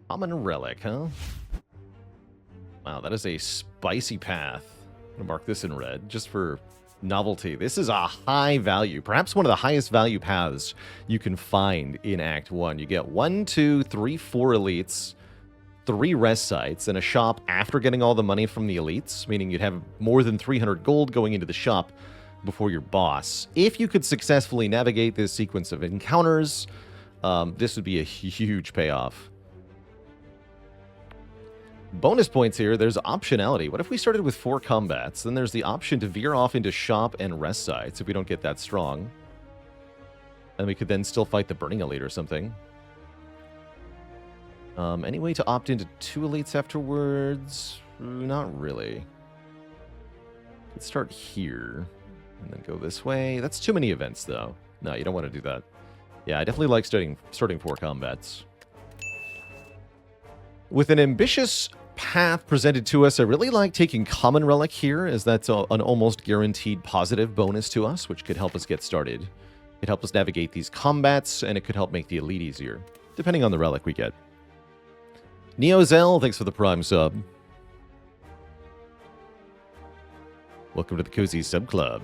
Common relic, huh? Wow, that is a spicy path. I'm gonna mark this in red, just for novelty. This is a high value, perhaps one of the highest value paths you can find in Act 1. You get 1, 2, 3, 4 elites, 3 rest sites, and a shop after getting all the money from the elites, meaning you'd have more than 300 gold going into the shop before your boss. If you could successfully navigate this sequence of encounters, this would be a huge payoff. Bonus points here, there's optionality. What if we started with 4 combats? Then there's the option to veer off into shop and rest sites if we don't get that strong. And we could then still fight the Burning Elite or something. Any way to opt into 2 elites afterwards? Not really. Let's start here and then go this way. That's too many events, though. No, you don't want to do that. Yeah, I definitely like starting 4 combats. With an ambitious path presented to us, I really like taking Common Relic here, as that's an almost guaranteed positive bonus to us, which could help us get started. It helps us navigate these combats, and it could help make the elite easier, depending on the relic we get. Neozel, thanks for the Prime sub. Welcome to the Cozy Sub Club.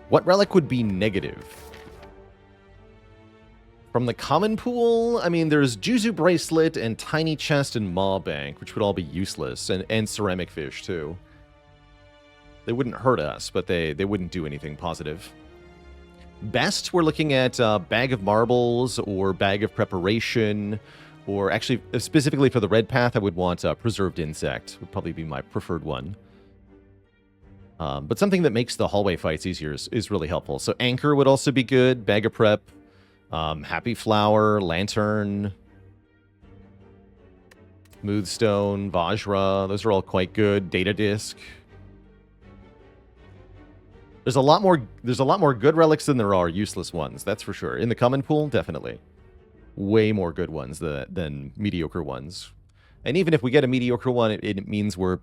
What relic would be negative? From the common pool, I mean, there's Juzu Bracelet and Tiny Chest and Maw Bank, which would all be useless, and Ceramic Fish, too. They wouldn't hurt us, but they wouldn't do anything positive. Best, we're looking at Bag of Marbles or Bag of Preparation, or actually, specifically for the red path, I would want Preserved Insect, would probably be my preferred one. But something that makes the hallway fights easier is really helpful. So Anchor would also be good, Bag of Prep, Happy Flower, Lantern, Smoothstone, Vajra, those are all quite good. Data Disc. There's a lot more good relics than there are useless ones, that's for sure. In the common pool, definitely. Way more good ones than mediocre ones. And even if we get a mediocre one, it means we're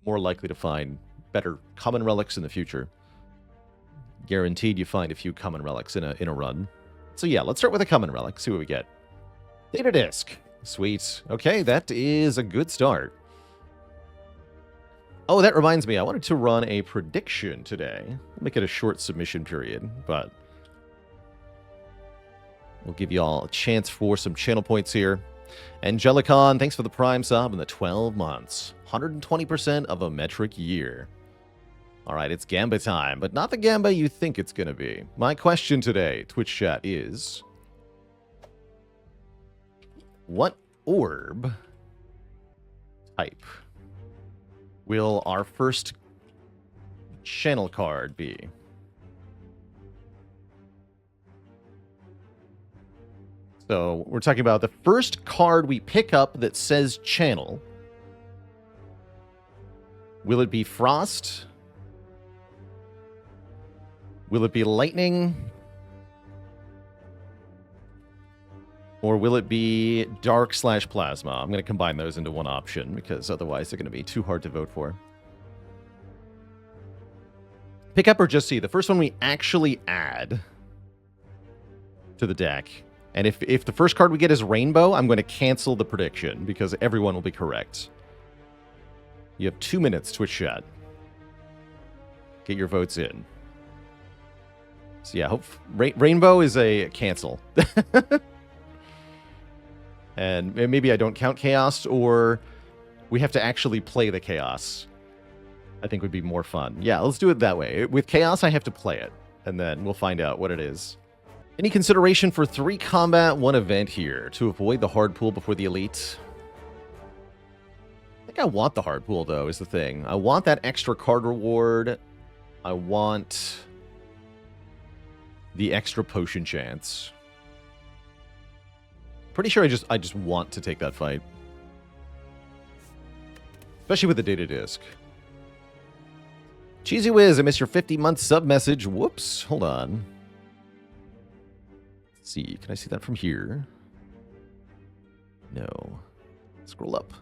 more likely to find better common relics in the future. Guaranteed you find a few common relics in a run. So yeah, let's start with a common relic, see what we get. Data Disc. Sweet. Okay, that is a good start. Oh, that reminds me, I wanted to run a prediction today. I'll make it a short submission period, but we'll give you all a chance for some channel points here. Angelicon, thanks for the Prime sub and the 12 months. 120% of a metric year. All right, it's Gamba time, but not the Gamba you think it's going to be. My question today, Twitch chat, is what orb type will our first channel card be? So we're talking about the first card we pick up that says channel. Will it be Frost? Will it be Lightning? Or will it be Dark/Plasma? I'm going to combine those into one option because otherwise they're going to be too hard to vote for. Pick up or just see. The first one we actually add to the deck. And if the first card we get is Rainbow, I'm going to cancel the prediction because everyone will be correct. You have 2 minutes, Twitch chat. Get your votes in. So yeah, Rainbow is a cancel. And maybe I don't count Chaos, or we have to actually play the Chaos. I think would be more fun. Yeah, let's do it that way. With Chaos, I have to play it, and then we'll find out what it is. Any consideration for 3 combat, 1 event here to avoid the hard pool before the elite? I think I want the hard pool, though, is the thing. I want that extra card reward. I want the extra potion chance. Pretty sure I just want to take that fight. Especially with the data disc. Cheesy Wiz, I missed your 50-month sub message. Whoops. Hold on. Let's see. Can I see that from here? No. Scroll up.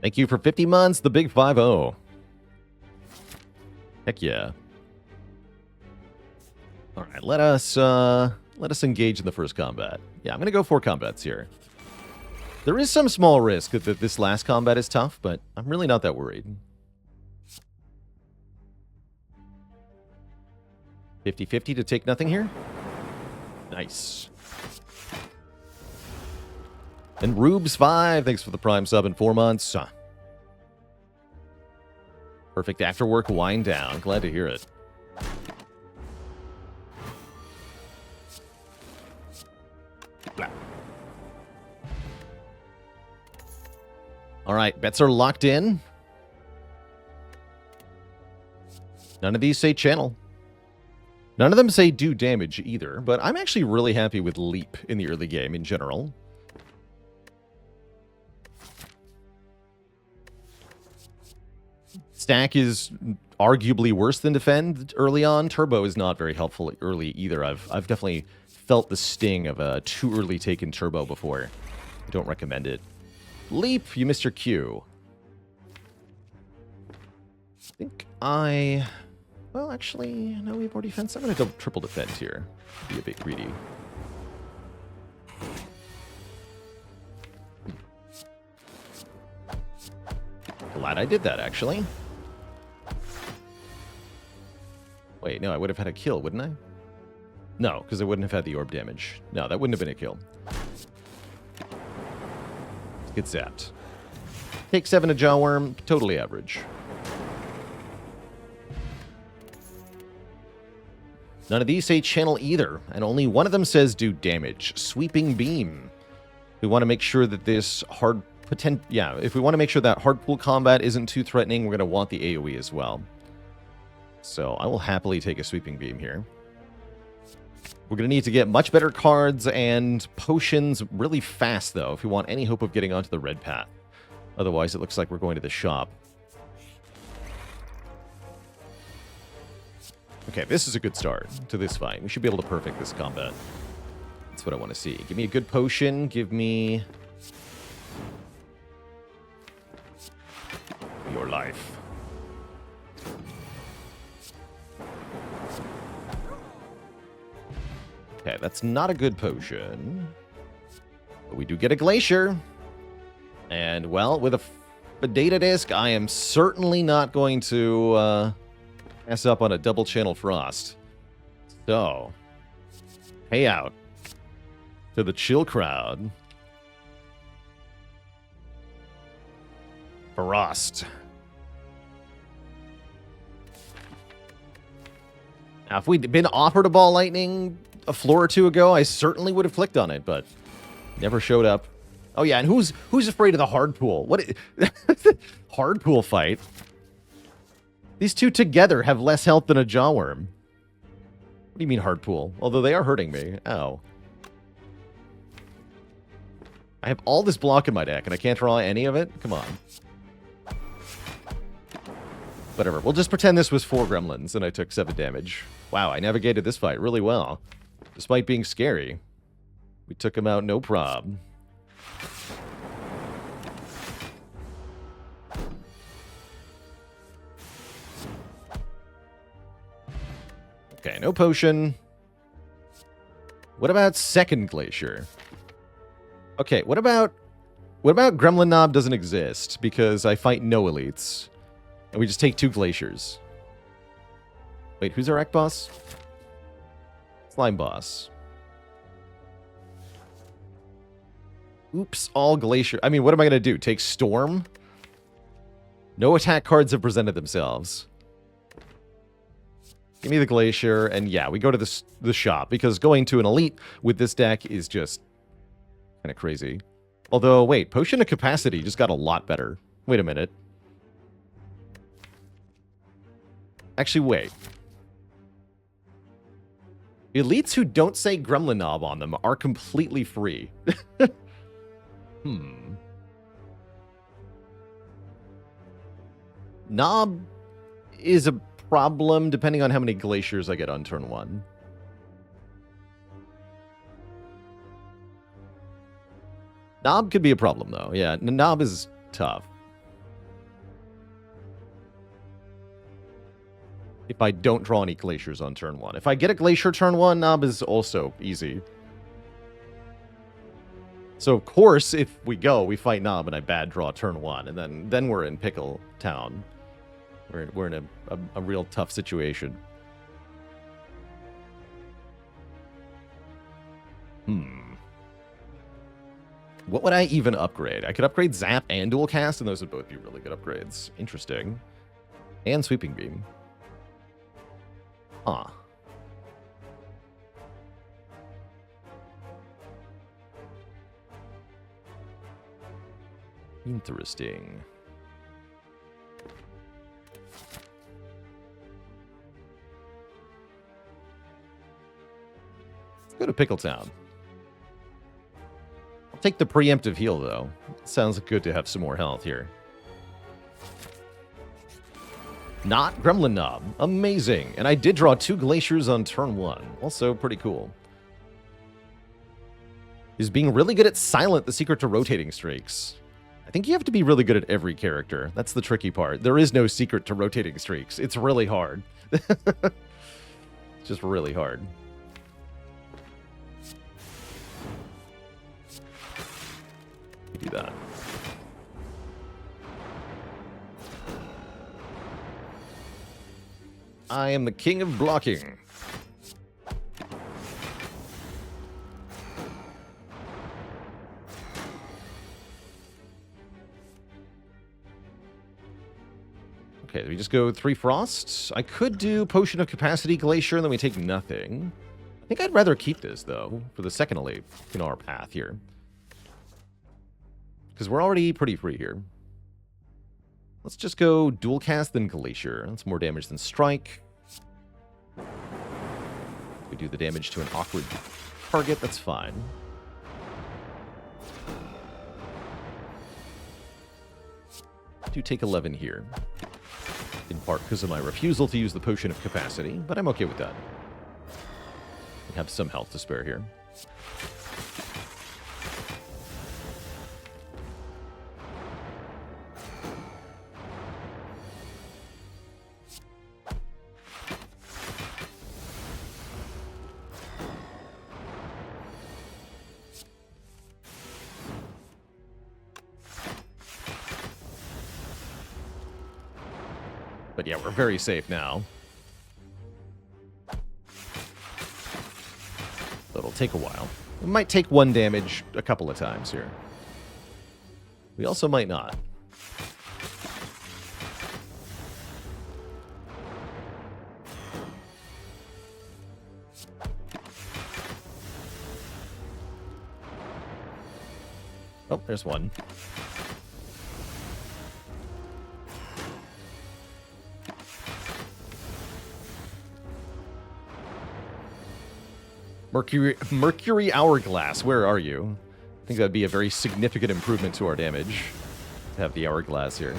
Thank you for 50 months, the big 5-0. Heck yeah. All right, let us engage in the first combat. Yeah, I'm going to go 4 combats here. There is some small risk that this last combat is tough, but I'm really not that worried. 50-50 to take nothing here. Nice. And Rubes5, thanks for the Prime sub in 4 months. Perfect after-work wind down. Glad to hear it. All right, bets are locked in. None of these say channel. None of them say do damage either, but I'm actually really happy with Leap in the early game in general. Stack is arguably worse than Defend early on. Turbo is not very helpful early either. I've definitely felt the sting of a too early taken Turbo before. I don't recommend it. Leap, you missed your cue. I think well, actually, no, we've already fenced. I'm going to go triple defend here. Be a bit greedy. Glad I did that, actually. Wait, no, I would have had a kill, wouldn't I? No, because I wouldn't have had the orb damage. No, that wouldn't have been a kill. Get zapped. Take 7 to Jawworm, totally average. None of these say channel either, and only one of them says do damage. Sweeping Beam. We want to make sure that this hard if we want to make sure that hard pool combat isn't too threatening, we're going to want the AoE as well. So I will happily take a Sweeping Beam here. We're going to need to get much better cards and potions really fast, though, if we want any hope of getting onto the red path. Otherwise, it looks like we're going to the shop. Okay, this is a good start to this fight. We should be able to perfect this combat. That's what I want to see. Give me a good potion. Give me your life. Okay, that's not a good potion. But we do get a Glacier. And, well, with a Data Disc, I am certainly not going to pass up on a double channel Frost. So, pay out to the chill crowd. Frost. Now, if we'd been offered a Ball Lightning a floor or two ago, I certainly would have clicked on it, but never showed up. Oh yeah, and who's afraid of the hard pool? What hard pool fight? These two together have less health than a Jawworm. What do you mean hard pool? Although they are hurting me. Ow. I have all this block in my deck and I can't draw any of it? Come on. Whatever. We'll just pretend this was 4 gremlins and I took 7 damage. Wow, I navigated this fight really well. Despite being scary. We took him out no prob. Okay, no potion. What about second Glacier? Okay, what about Gremlin Knob doesn't exist because I fight no elites. And we just take 2 Glaciers. Wait, who's our Act Boss? Slime Boss. Oops, all Glacier. I mean, what am I going to do? Take Storm? No attack cards have presented themselves. Give me the Glacier, and yeah, we go to the shop, because going to an elite with this deck is just kind of crazy. Although, wait, Potion of Capacity just got a lot better. Wait a minute. Actually, wait. Elites who don't say Gremlin Knob on them are completely free. Knob is a problem depending on how many Glaciers I get on turn 1. Knob could be a problem, though. Yeah, Knob is tough. if I don't draw any glaciers on turn 1. If I get a glacier turn 1, Nob is also easy. So, of course, if we go, we fight Nob and I bad draw turn 1, and then we're in Pickle Town. We're in a real tough situation. What would I even upgrade? I could upgrade Zap and Dual Cast, and those would both be really good upgrades. Interesting. And Sweeping Beam. Huh. Interesting. Let's go to Pickletown. I'll take the preemptive heal, though. Sounds good to have some more health here. Not Gremlin Nob. Amazing. And I did draw 2 glaciers on turn 1. Also pretty cool. Is being really good at Silent the secret to rotating streaks. I think you have to be really good at every character. That's the tricky part. There is no secret to rotating streaks. It's really hard. It's just really hard. Do that. I am the king of blocking. Okay, we just go 3 frosts. I could do Potion of Capacity Glacier, and then we take nothing. I think I'd rather keep this, though, for the second elite in our path here. Because we're already pretty free here. Let's just go Dual Cast, then Glacier. That's more damage than Strike. We do the damage to an awkward target, that's fine. Do take 11 here. In part because of my refusal to use the Potion of Capacity, but I'm okay with that. We have some health to spare here. But yeah, we're very safe now. It'll take a while. We might take 1 damage a couple of times here. We also might not. Oh, there's one. Mercury Hourglass, where are you? I think that'd be a very significant improvement to our damage to have the Hourglass here.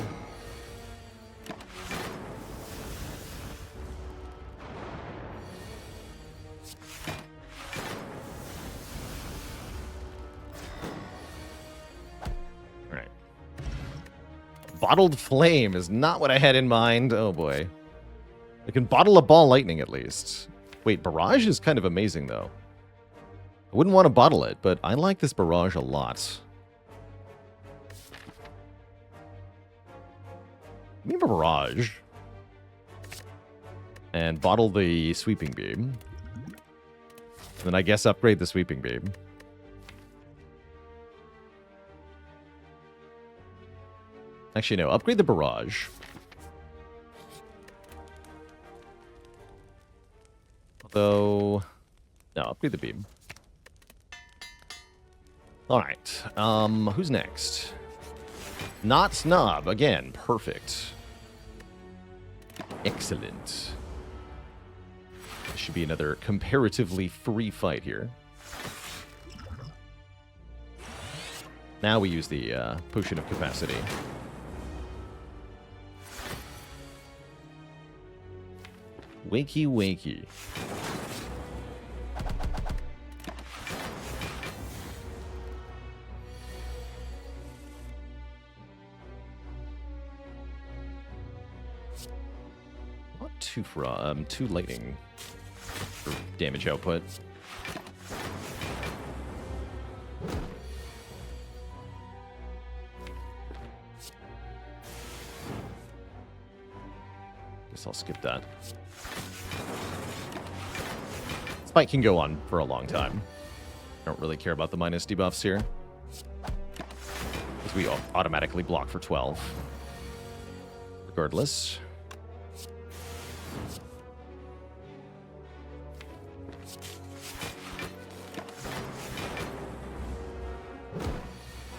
Alright. Bottled Flame is not what I had in mind. Oh boy. I can bottle a ball lightning at least. Wait, Barrage is kind of amazing though. I wouldn't want to bottle it, but I like this Barrage a lot. Give me a Barrage. And bottle the Sweeping Beam. And then I guess upgrade the Sweeping Beam. Actually, no. Upgrade the Barrage. Although... no, upgrade the Beam. Alright, who's next? Not Snob, again, perfect. Excellent. This should be another comparatively free fight here. Now we use the Potion of Capacity. Wakey, wakey. Not too lightning for damage output. Guess I'll skip that. This fight can go on for a long time. I don't really care about the minus debuffs here, because we automatically block for 12. Regardless.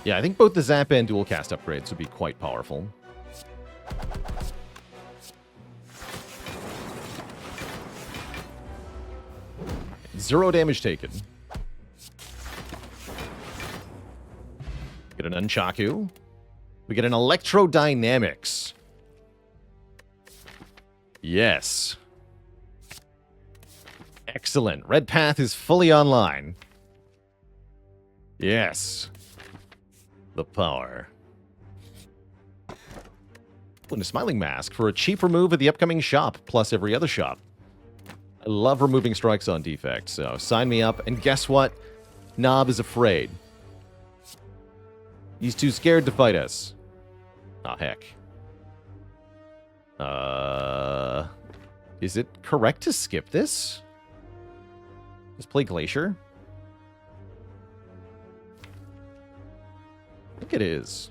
Yeah, I think both the Zap and dual cast upgrades would be quite powerful. Zero damage taken. Get an Nunchaku. We get an Electrodynamics. Yes. Excellent. Red Path is fully online. Yes. The power. And a Smiling Mask for a cheap remove at the upcoming shop, plus every other shop. I love removing strikes on Defect, so sign me up. And guess what? Nob is afraid. He's too scared to fight us. Oh, heck. Is it correct to skip this? Just play Glacier? I think it is.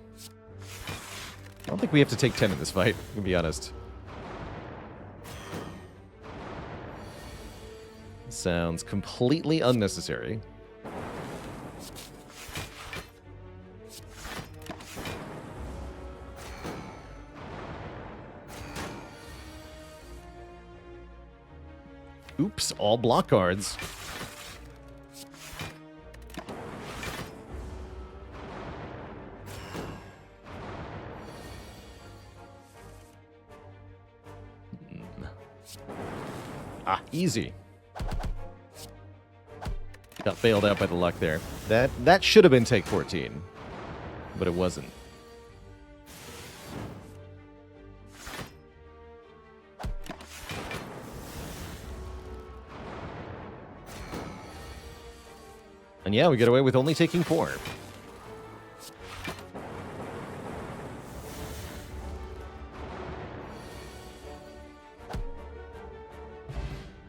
I don't think we have to take 10 in this fight, to be honest. Sounds completely unnecessary. Oops, all block cards. Ah, easy. Got bailed out by the luck there. That should have been take 14, but it wasn't. And yeah, we get away with only taking 4.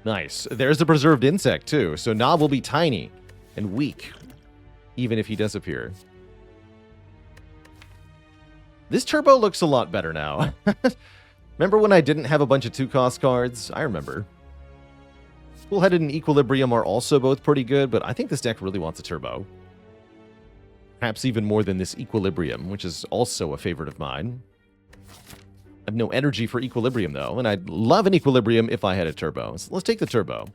Nice. There's the Preserved Insect, too. So Nob will be tiny and weak, even if he does appear. This turbo looks a lot better now. Remember when I didn't have a bunch of 2-cost cards? I remember. Cool-Headed and Equilibrium are also both pretty good, but I think this deck really wants a turbo. Perhaps even more than this Equilibrium, which is also a favorite of mine. I have no energy for Equilibrium, though, and I'd love an Equilibrium if I had a turbo. So let's take the turbo.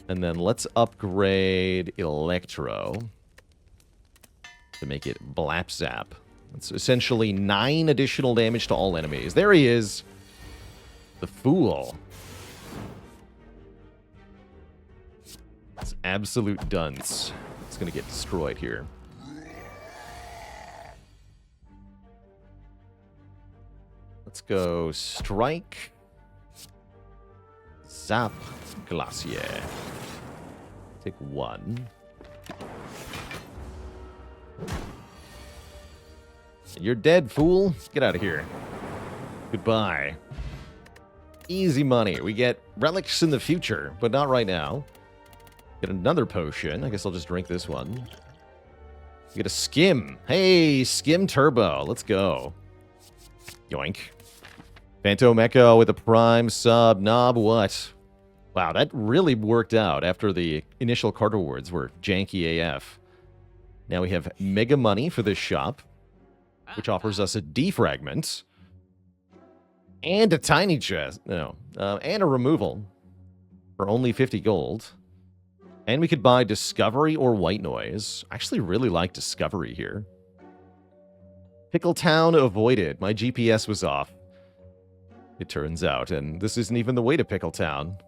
And then let's upgrade Electro to make it Blap Zap. It's essentially 9 additional damage to all enemies. There he is. The Fool. It's absolute dunce. It's going to get destroyed here. Let's go Strike. Zap. Glacier. Take 1. You're dead, fool. Get out of here. Goodbye. Easy money. We get relics in the future, but not right now. Get another potion. I guess I'll just drink this one. Get a Skim. Hey, Skim Turbo. Let's go. Yoink. Phantom Echo with a Prime sub. Nob what? Wow, that really worked out after the initial card rewards were janky AF. Now we have Mega Money for this shop, which offers us a defragment and a tiny chest. No, and a removal for only 50 gold. And we could buy Discovery or White Noise. I actually really like Discovery here. Pickletown avoided. My GPS was off, it turns out, and this isn't even the way to Pickletown.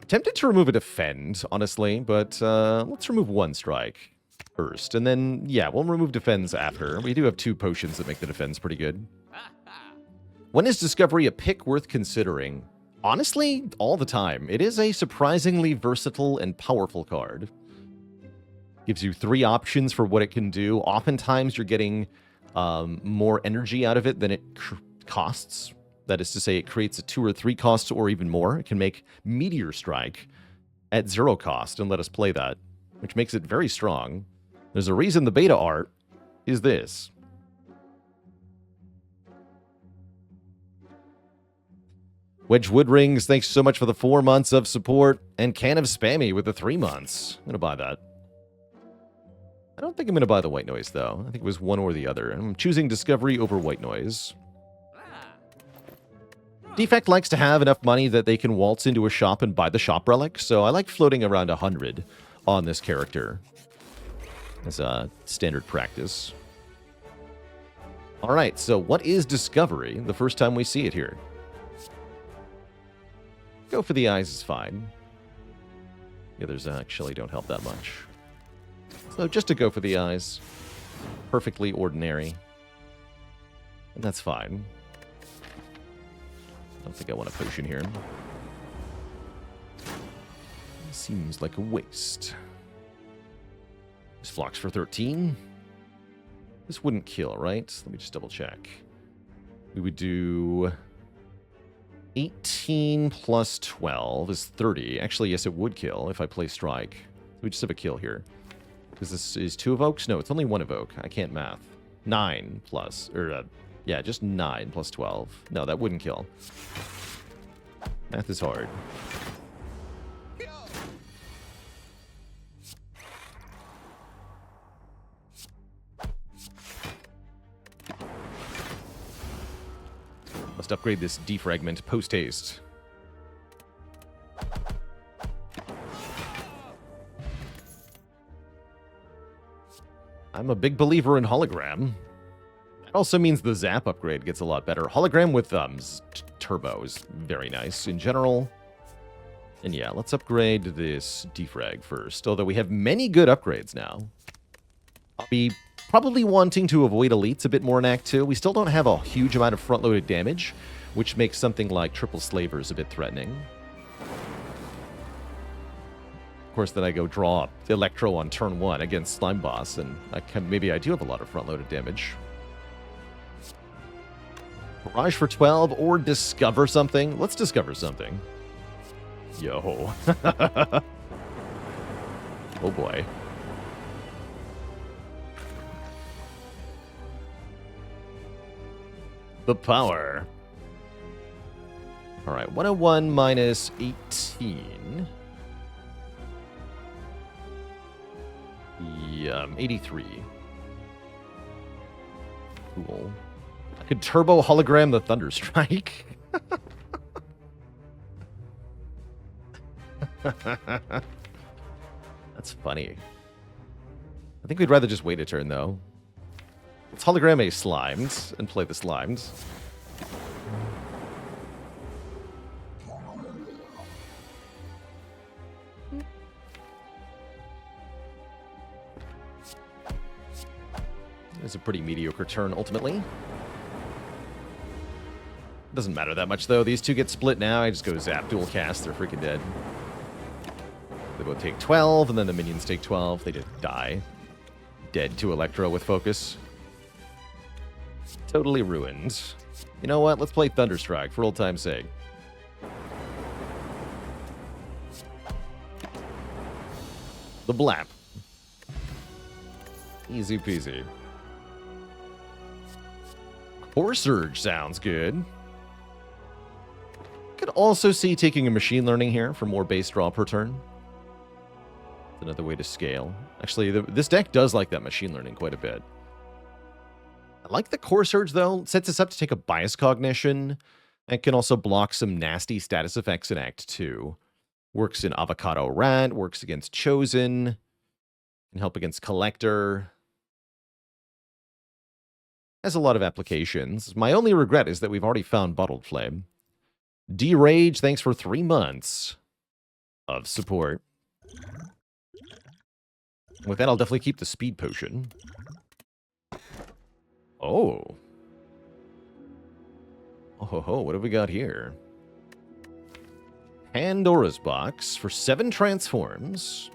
Tempted to remove a Defend, honestly, but let's remove 1 strike. first. And then, yeah, we'll remove defense after. We do have 2 potions that make the defense pretty good. When is Discovery a pick worth considering? Honestly, all the time. It is a surprisingly versatile and powerful card. Gives you 3 options for what it can do. Oftentimes, you're getting more energy out of it than it costs. That is to say, it creates a 2 or 3 costs or even more. It can make Meteor Strike at 0 cost and let us play that, which makes it very strong. There's a reason the beta art is this. Wedgwood Rings, thanks so much for the 4 months of support. And Can of Spammy with the 3 months. I'm going to buy that. I don't think I'm going to buy the White Noise, though. I think it was one or the other. I'm choosing Discovery over White Noise. Defect likes to have enough money that they can waltz into a shop and buy the shop relic, so I like floating around 100 on this character as a standard practice. Alright, so what is Discovery the first time we see it here? Go for the eyes is fine. The others actually don't help that much. So just to go for the eyes, perfectly ordinary. And that's fine. I don't think I want a potion here. Seems like a waste. This flocks for 13. This wouldn't kill, right? Let me just double check. We would do 18 plus 12 is 30. Actually, yes, it would kill if I play Strike. We just have a kill here. Because this is 2 evokes? No, it's only 1 evoke. I can't math. 9 plus, or yeah, just 9 plus 12. No, that wouldn't kill. Math is hard. Must upgrade this defragment post-haste. I'm a big believer in hologram. That also means the zap upgrade gets a lot better. Hologram with turbo is very nice in general. And yeah, let's upgrade this defrag first. Although we have many good upgrades now. I'll be probably wanting to avoid elites a bit more in Act 2. We still don't have a huge amount of front-loaded damage, which makes something like triple slavers a bit threatening. Of course, then I go draw Electro on turn 1 against Slime Boss, and maybe I do have a lot of front-loaded damage. Barrage for 12 or discover something. Let's discover something. Yo. Oh boy. The power. All right, 101 minus 18. 83. Cool. I could turbo hologram the Thunderstrike. That's funny. I think we'd rather just wait a turn, though. Let's hologram a Slimed and play the Slimed. It's a pretty mediocre turn, ultimately. Doesn't matter that much, though. These two get split now. I just go zap, dual cast. They're freaking dead. They both take 12, and then the minions take 12. They just die. Dead to Electro with focus. Totally ruined. You know what? Let's play Thunderstrike for old time's sake. The Blap. Easy peasy. Core Surge sounds good. Could also see taking a Machine Learning here for more base draw per turn. It's another way to scale. Actually, this deck does like that Machine Learning quite a bit. I like the Core Surge, though. It sets us up to take a Bias Cognition. And can also block some nasty status effects in Act 2. Works in Avocado Rat, works against Chosen. Can help against Collector. Has a lot of applications. My only regret is that we've already found Bottled Flame. D-Rage, thanks for 3 months of support. With that, I'll definitely keep the speed potion. Oh. Oh, ho, ho, what have we got here? Pandora's Box for 7 transforms.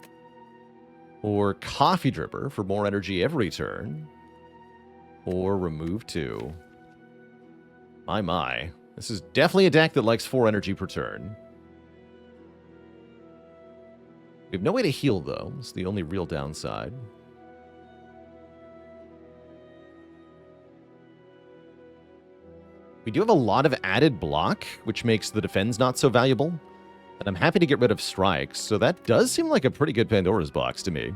Or Coffee Dripper for more energy every turn. Or remove 2. My. This is definitely a deck that likes 4 energy per turn. We have no way to heal, though. It's the only real downside. We do have a lot of added block, which makes the defense not so valuable. And I'm happy to get rid of strikes, so that does seem like a pretty good Pandora's Box to me.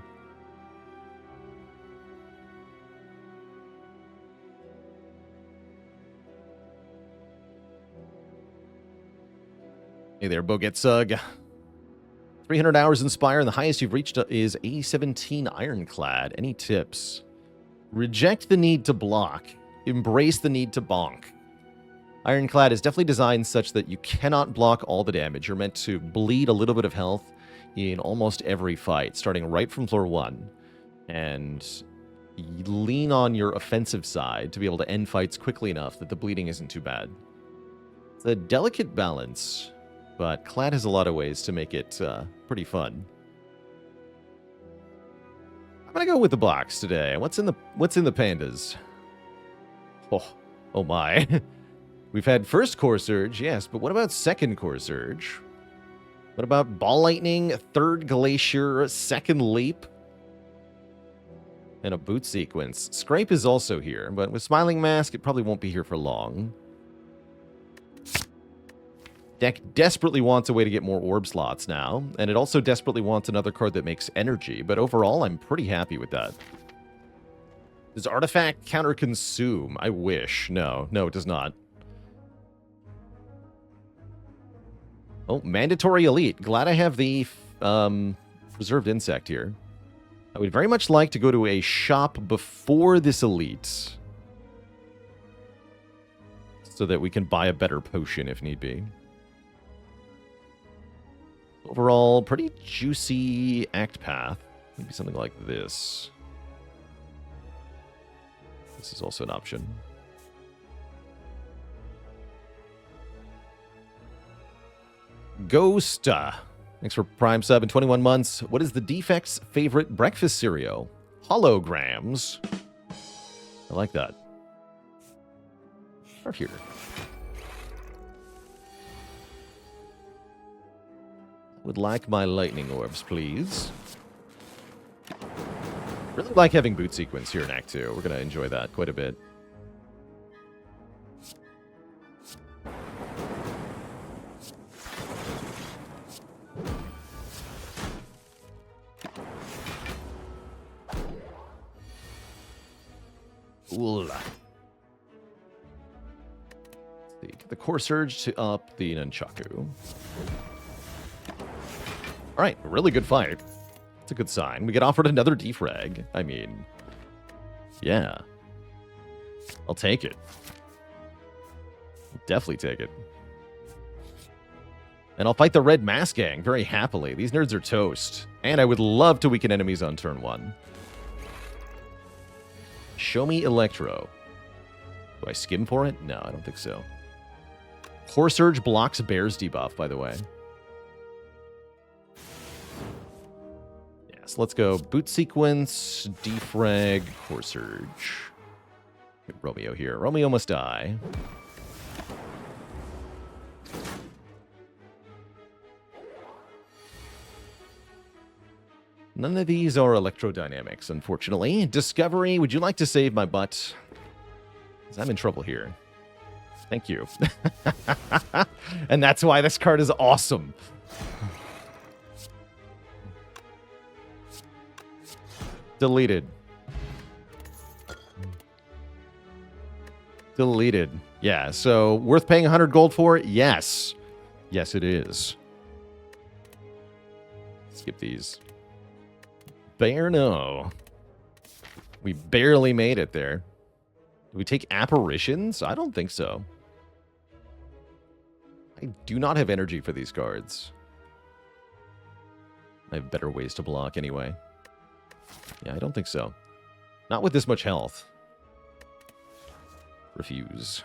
Hey there, Bogetsug. 300 hours in Spire, and the highest you've reached is A17 Ironclad. Any tips? Reject the need to block. Embrace the need to bonk. Ironclad is definitely designed such that you cannot block all the damage. You're meant to bleed a little bit of health in almost every fight, starting right from floor 1. And you lean on your offensive side to be able to end fights quickly enough that the bleeding isn't too bad. It's a delicate balance, but Clad has a lot of ways to make it pretty fun. I'm gonna go with the box today. What's in the pandas? Oh my. We've had first Core Surge, yes, but what about second Core Surge? What about Ball Lightning, third Glacier, second Leap, and a boot sequence? Scrape is also here, but with Smiling Mask, it probably won't be here for long. Deck desperately wants a way to get more orb slots now, and it also desperately wants another card that makes energy, but overall, I'm pretty happy with that. Does Artifact counter Consume? I wish. No, it does not. Oh, Mandatory Elite. Glad I have the Reserved Insect here. I would very much like to go to a shop before this Elite, so that we can buy a better potion if need be. Overall, pretty juicy act path. Maybe something like this. This is also an option. Ghost. Thanks for Prime Sub in 21 months. What is the Defect's favorite breakfast cereal? Holograms. I like that. Start here. Would like my lightning orbs, please. Really like having boot sequence here in Act 2. We're going to enjoy that quite a bit. Ooh. Get the Core Surge to up the Nunchaku. All right, really good fight. It's a good sign. We get offered another defrag. I mean, yeah. I'll take it. Definitely take it. And I'll fight the Red Mask Gang very happily. These nerds are toast. And I would love to weaken enemies on turn 1. Show me Electro. Do I skim for it? No, I don't think so. Core Surge blocks Bear's debuff, by the way. Yes, let's go. Boot sequence, defrag, Core Surge. Get Romeo here. Romeo must die. None of these are electrodynamics, unfortunately. Discovery, would you like to save my butt? 'Cause I'm in trouble here. Thank you. And that's why this card is awesome. Deleted. Deleted. Yeah, so worth paying 100 gold for? Yes. Yes, it is. Skip these. Bear, no. We barely made it there. Do we take apparitions? I don't think so. I do not have energy for these cards. I have better ways to block anyway. Yeah, I don't think so. Not with this much health. Refuse.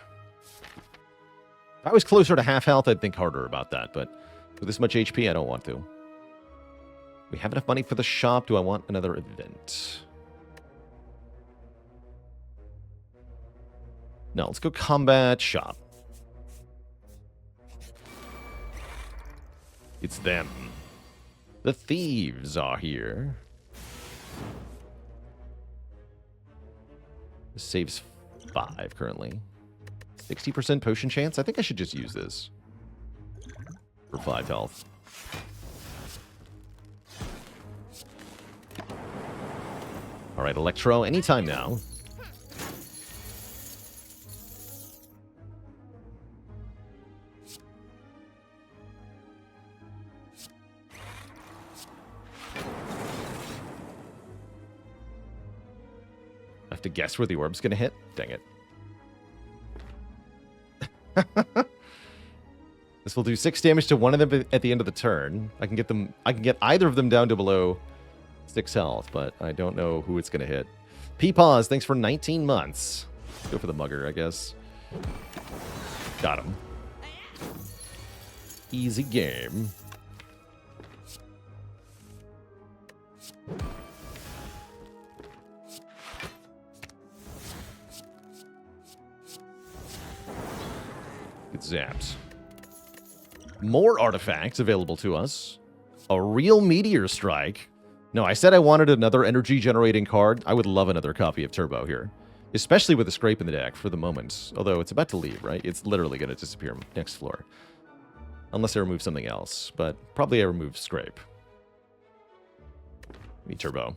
If I was closer to half health, I'd think harder about that, but with this much HP, I don't want to. We have enough money for the shop. Do I want another event? No, let's go combat shop. It's them. The thieves are here. This saves 5 currently. 60% potion chance? I think I should just use this. For 5 health. Alright, Electro, anytime now. I have to guess where the orb's gonna hit? Dang it. This will do 6 damage to one of them at the end of the turn. I can get either of them down to below 6 health, but I don't know who it's gonna hit. Peepaws, thanks for 19 months. Go for the mugger, I guess. Got him. Easy game. Get zapped. More artifacts available to us. A real meteor strike. No, I said I wanted another energy generating card. I would love another copy of Turbo here. Especially with a scrape in the deck for the moment. Although it's about to leave, right? It's literally going to disappear next floor. Unless I remove something else. But probably I remove scrape. Maybe Turbo.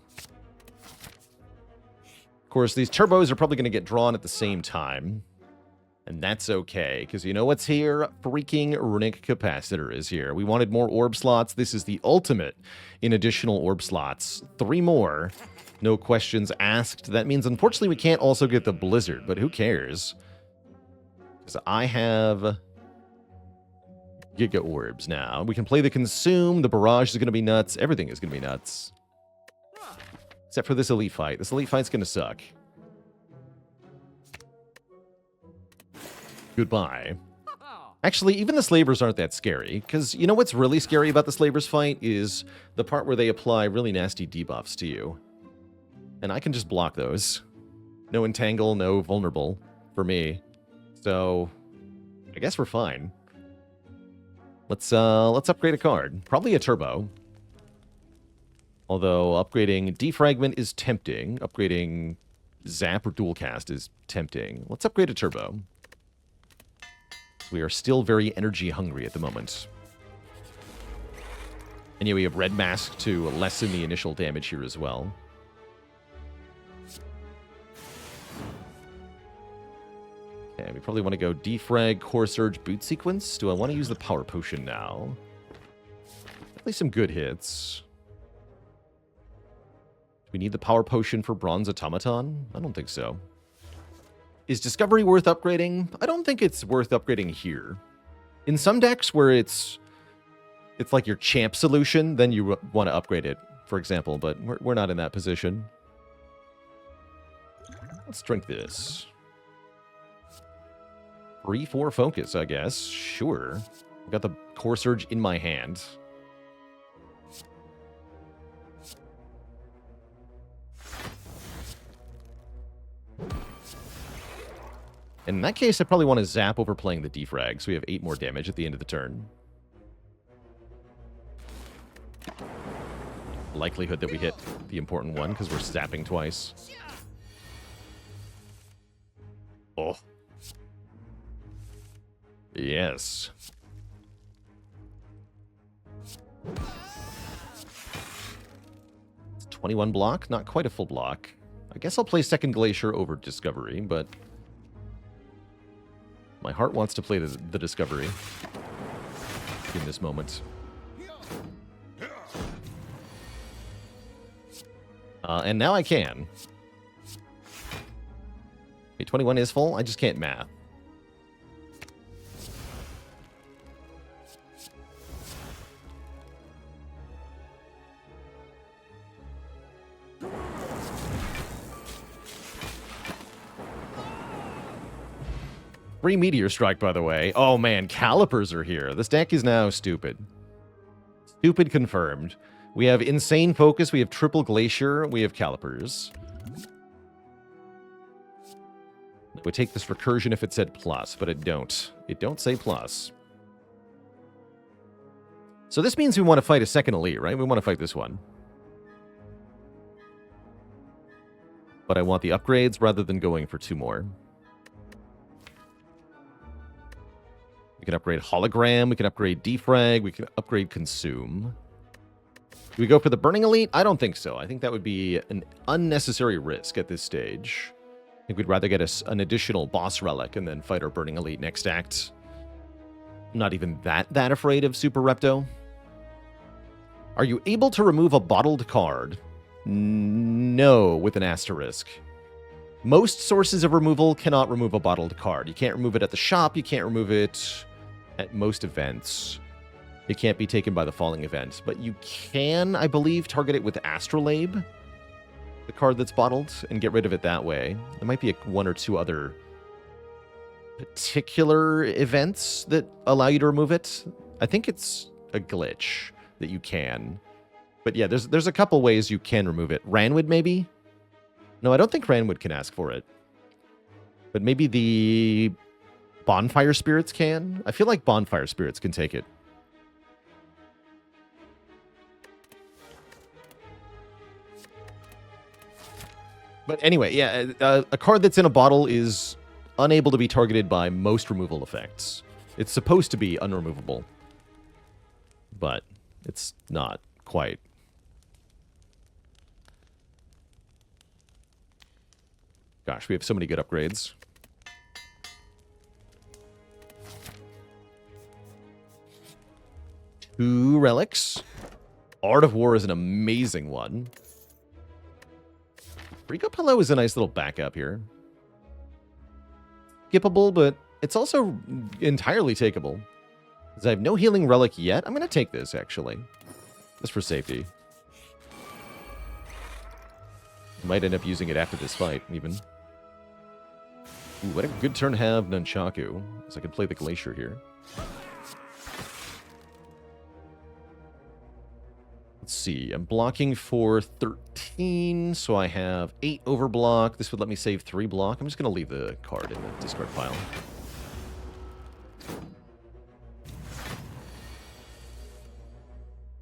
Of course, these Turbos are probably going to get drawn at the same time. And that's okay, because you know what's here? Freaking Runic Capacitor is here. We wanted more orb slots. This is the ultimate in additional orb slots. 3 more. No questions asked. That means, unfortunately, we can't also get the Blizzard, but who cares? Because I have Giga Orbs now. We can play the Consume. The Barrage is going to be nuts. Everything is going to be nuts. Except for this Elite Fight. This Elite Fight's going to suck. Goodbye. Actually, even the Slavers aren't that scary, because you know what's really scary about the Slavers fight is the part where they apply really nasty debuffs to you. And I can just block those. No Entangle, no Vulnerable for me. So, I guess we're fine. Let's upgrade a card. Probably a Turbo. Although upgrading Defragment is tempting. Upgrading Zap or Dual Cast is tempting. Let's upgrade a Turbo. We are still very energy hungry at the moment. And yeah, we have Red Mask to lessen the initial damage here as well. Okay, we probably want to go Defrag, Core Surge, Boot Sequence. Do I want to use the Power Potion now? Definitely some good hits. Do we need the Power Potion for Bronze Automaton? I don't think so. Is Discovery worth upgrading? I don't think it's worth upgrading here. In some decks where it's like your champ solution, then you want to upgrade it, for example, but we're not in that position. Let's drink this. 3-4 focus, I guess. Sure. I've got the Core Surge in my hand. In that case, I probably want to zap over playing the defrag, so we have 8 more damage at the end of the turn. Likelihood that we hit the important one, because we're zapping twice. Oh. Yes. It's 21 block, not quite a full block. I guess I'll play Second Glacier over Discovery, but my heart wants to play the Discovery in this moment. And now I can. Wait, 21 is full? I just can't math. Free Meteor Strike, by the way. Oh man, Calipers are here. This deck is now stupid. Stupid confirmed. We have Insane Focus, we have Triple Glacier, we have Calipers. I would take this Recursion if it said plus, but it don't. It don't say plus. So this means we want to fight a second elite, right? We want to fight this one. But I want the upgrades rather than going for 2 more. We can upgrade Hologram, we can upgrade Defrag, we can upgrade Consume. Do we go for the Burning Elite? I don't think so. I think that would be an unnecessary risk at this stage. I think we'd rather get us an additional Boss Relic and then fight our Burning Elite next act. I'm not even that afraid of Super Repto. Are you able to remove a bottled card? No, with an asterisk. Most sources of removal cannot remove a bottled card. You can't remove it at the shop. You can't remove it at most events. It can't be taken by the Falling event. But you can, I believe, target it with Astrolabe, the card that's bottled, and get rid of it that way. There might be 1 or 2 other particular events that allow you to remove it. I think it's a glitch that you can. But yeah, there's a couple ways you can remove it. Ranwood, maybe? No, I don't think Ranwood can ask for it. But maybe the Bonfire Spirits can? I feel like Bonfire Spirits can take it. But anyway, yeah, a card that's in a bottle is unable to be targeted by most removal effects. It's supposed to be unremovable. But it's not quite. Gosh, we have so many good upgrades. Two relics. Art of War is an amazing one. Rico Pillow is a nice little backup here. Skippable, but it's also entirely takeable. Because I have no healing relic yet. I'm going to take this, actually. Just for safety. Might end up using it after this fight, even. Ooh, what a good turn to have Nunchaku. So I can play the Glacier here. Let's see. I'm blocking for 13, so I have 8 overblock. This would let me save 3 block. I'm just going to leave the card in the discard pile.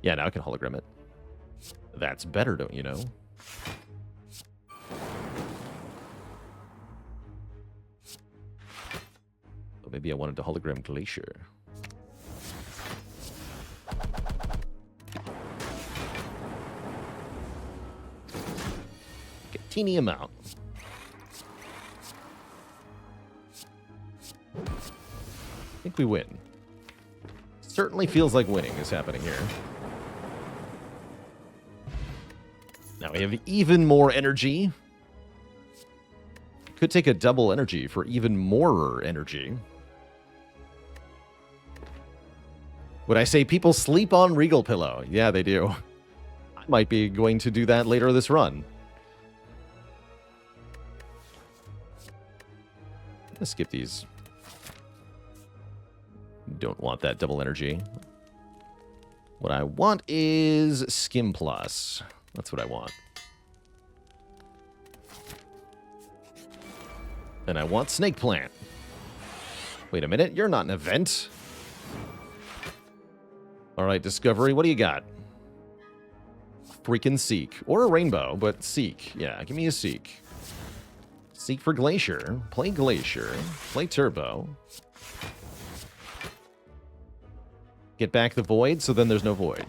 Yeah, now I can hologram it. That's better, don't you know? Well, maybe I wanted to hologram Glacier. Get a teeny amount. I think we win. Certainly feels like winning is happening here. Now we have even more energy. Could take a double energy for even more energy. Would I say people sleep on Regal Pillow? Yeah, they do. I might be going to do that later this run. Let's skip these. Don't want that double energy. What I want is Skim Plus. That's what I want. And I want Snake Plant. Wait a minute, you're not an event. Alright, Discovery, what do you got? Freaking Seek. Or a Rainbow, but Seek. Yeah, give me a Seek. Seek for Glacier. Play Glacier. Play Turbo. Get back the Void, so then there's no Void.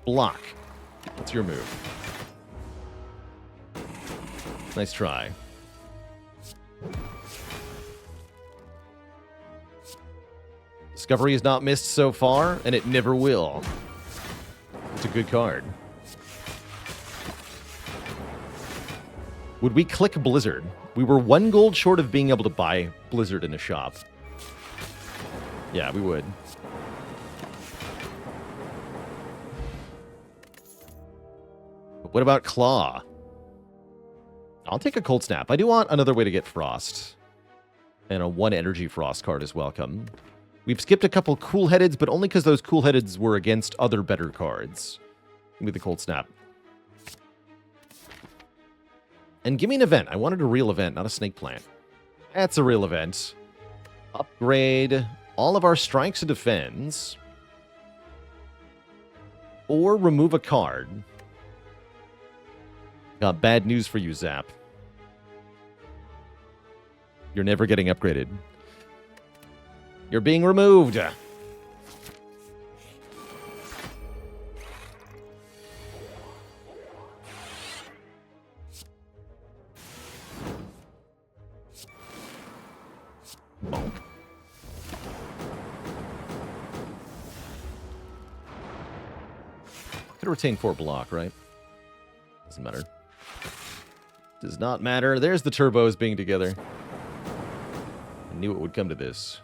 Block. What's your move? Nice try. Discovery has not missed so far, and it never will. It's a good card. Would we click Blizzard? We were 1 gold short of being able to buy Blizzard in a shop. Yeah, we would. What about Claw? I'll take a Cold Snap. I do want another way to get Frost. And a 1 energy Frost card is welcome. We've skipped a couple Cool Headeds, but only because those Cool Headeds were against other better cards. Give me the Cold Snap. And give me an event. I wanted a real event, not a Snake Plant. That's a real event. Upgrade all of our strikes and defends. Or remove a card. Got bad news for you, Zap. You're never getting upgraded. You're being removed. Bonk. Could retain 4 block, right? Doesn't matter. Does not matter. There's the turbos being together. I knew it would come to this.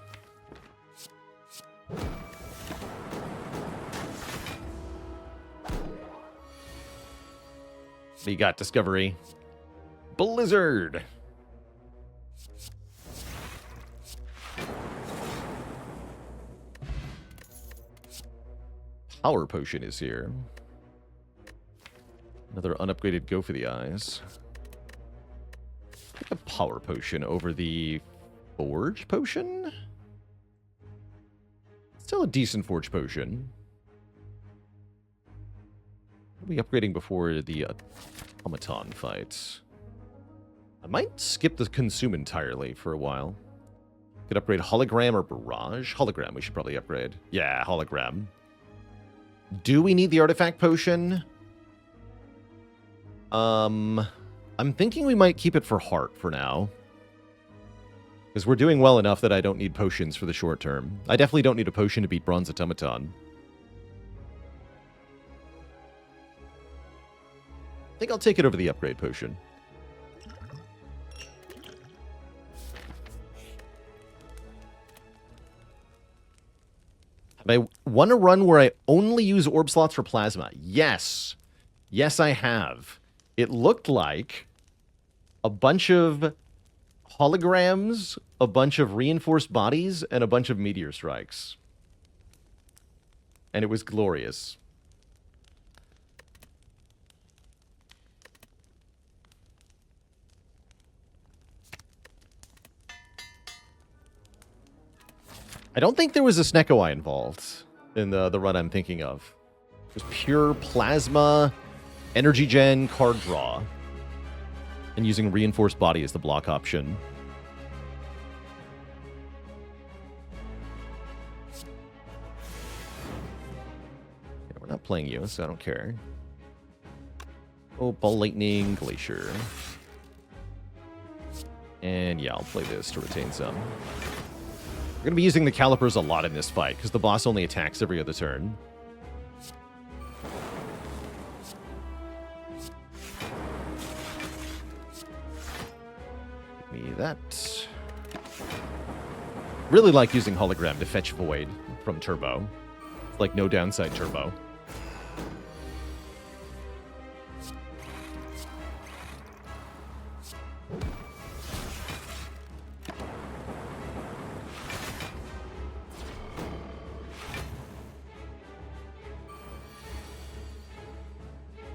We got Discovery. Blizzard. Power Potion is here. Another unupgraded Go for the Eyes. Pick a Power Potion over the Forge Potion? Still a decent Forge Potion. What are we upgrading before the Automaton fight? I might skip the Consume entirely for a while. Could upgrade Hologram or Barrage. Hologram we should probably upgrade. Yeah, Hologram. Do we need the Artifact Potion? I'm thinking we might keep it for Heart for now. Because we're doing well enough that I don't need potions for the short term. I definitely don't need a potion to beat Bronze Automaton. I think I'll take it over the Upgrade Potion. Have I won a run where I only use orb slots for plasma? Yes. Yes, I have. It looked like a bunch of holograms, a bunch of reinforced bodies, and a bunch of meteor strikes. And it was glorious. I don't think there was a Snecko-Eye involved in the run I'm thinking of. It was pure plasma, energy gen, card draw, and using reinforced body as the block option. Yeah, we're not playing you, so I don't care. Oh, Ball Lightning, Glacier. And yeah, I'll play this to retain some. We're going to be using the Calipers a lot in this fight, because the boss only attacks every other turn. Give me that. Really like using Hologram to fetch Void from Turbo. It's like no downside Turbo.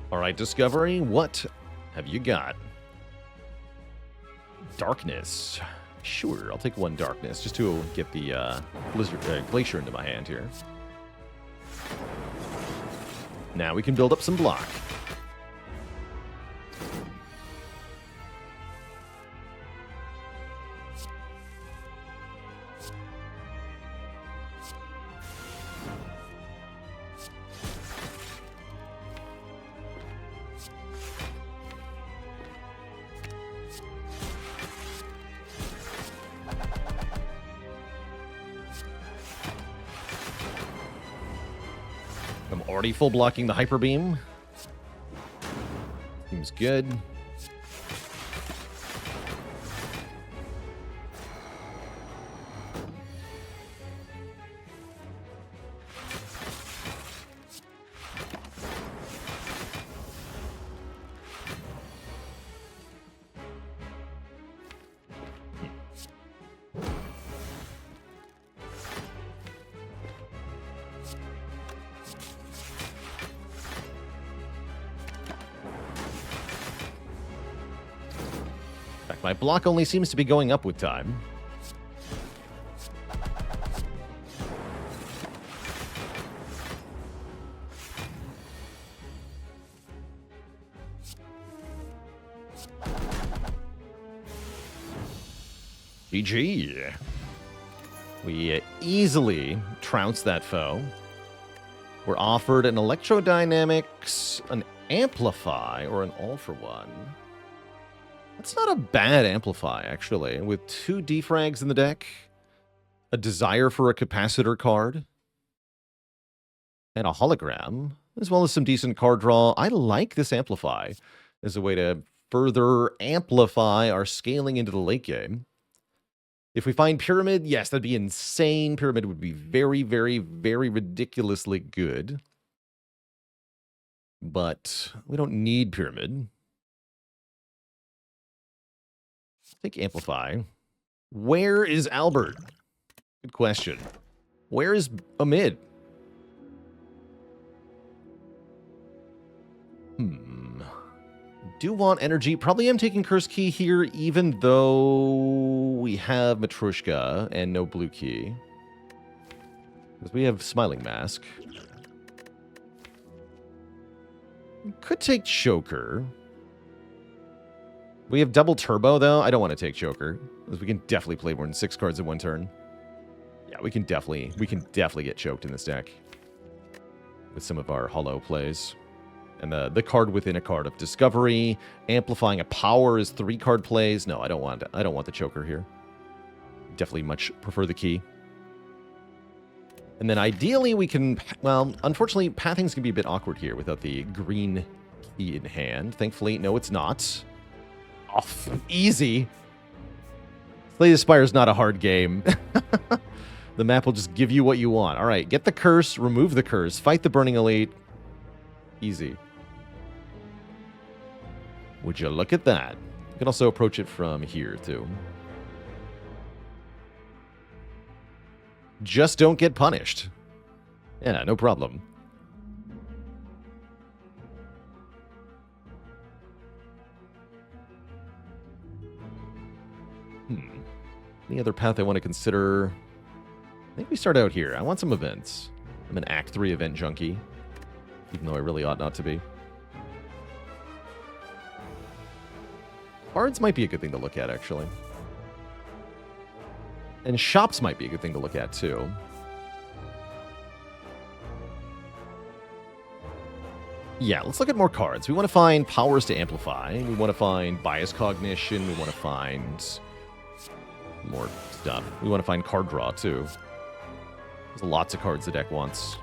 All right, Discovery, what have you got? Darkness. Sure, I'll take 1 Darkness just to get the Glacier into my hand here. Now we can build up some block. I'm already full blocking the Hyper Beam. Seems good. My block only seems to be going up with time. GG. We easily trounced that foe. We're offered an Electrodynamics, an Amplify, or an All for One. That's not a bad Amplify, actually. With 2 defrags in the deck, a Desire for a Capacitor card, and a Hologram, as well as some decent card draw. I like this Amplify as a way to further amplify our scaling into the late game. If we find Pyramid, yes, that'd be insane. Pyramid would be very, very, very ridiculously good. But we don't need Pyramid. Take Amplify. Where is Albert? Good question. Where is Amid? Do want energy. Probably am taking Curse Key here, even though we have Matryoshka and no blue key. Because we have Smiling Mask. Could take Choker. We have double turbo, though. I don't want to take Choker, because we can definitely play more than 6 cards in one turn. Yeah, we can definitely get choked in this deck with some of our hollow plays. And the card within a card of Discovery, amplifying a power is 3-card plays. No, I don't want the Choker here. Definitely much prefer the key. And then ideally we can, well, unfortunately pathing's gonna be a bit awkward here without the green key in hand. Thankfully, no, it's not. Off, easy. Slay the Spire is not a hard game. The map will just give you what you want. All right, get the curse, remove the curse, fight the Burning Elite. Easy. Would you look at that? You can also approach it from here, too. Just don't get punished. Yeah, no problem. Any other path I want to consider? I think we start out here. I want some events. I'm an Act 3 event junkie, even though I really ought not to be. Cards might be a good thing to look at, actually. And shops might be a good thing to look at, too. Yeah, let's look at more cards. We want to find powers to amplify. We want to find bias cognition. We want to find more stuff. We want to find card draw, too. There's lots of cards the deck wants.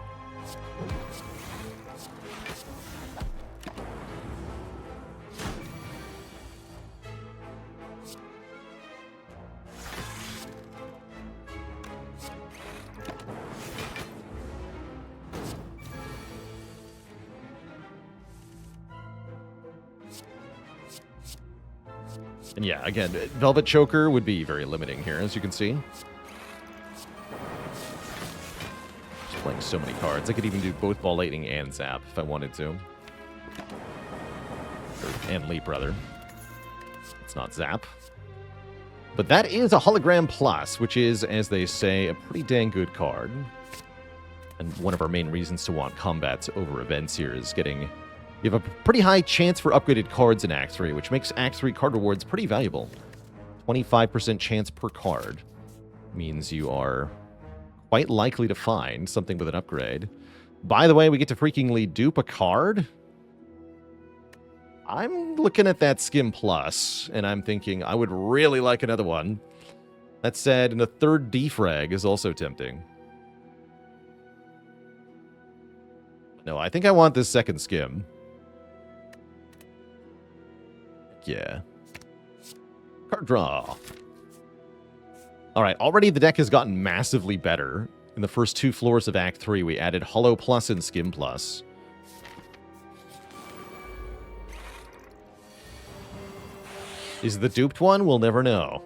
And yeah, again, Velvet Choker would be very limiting here, as you can see. Just playing so many cards. I could even do both Ball Lightning and Zap if I wanted to. And Leap, rather. It's not Zap. But that is a Hologram Plus, which is, as they say, a pretty dang good card. And one of our main reasons to want combats over events here is getting... You have a pretty high chance for upgraded cards in Act 3, which makes Act 3 card rewards pretty valuable. 25% chance per card means you are quite likely to find something with an upgrade. By the way, we get to freakingly dupe a card. I'm looking at that Skim Plus, and I'm thinking I would really like another one. That said, and a third defrag is also tempting. No, I think I want this second Skim. Yeah. Card draw. Alright, already the deck has gotten massively better. In the first 2 floors of Act 3, we added Hollow Plus and Skim Plus. Is the duped one? We'll never know.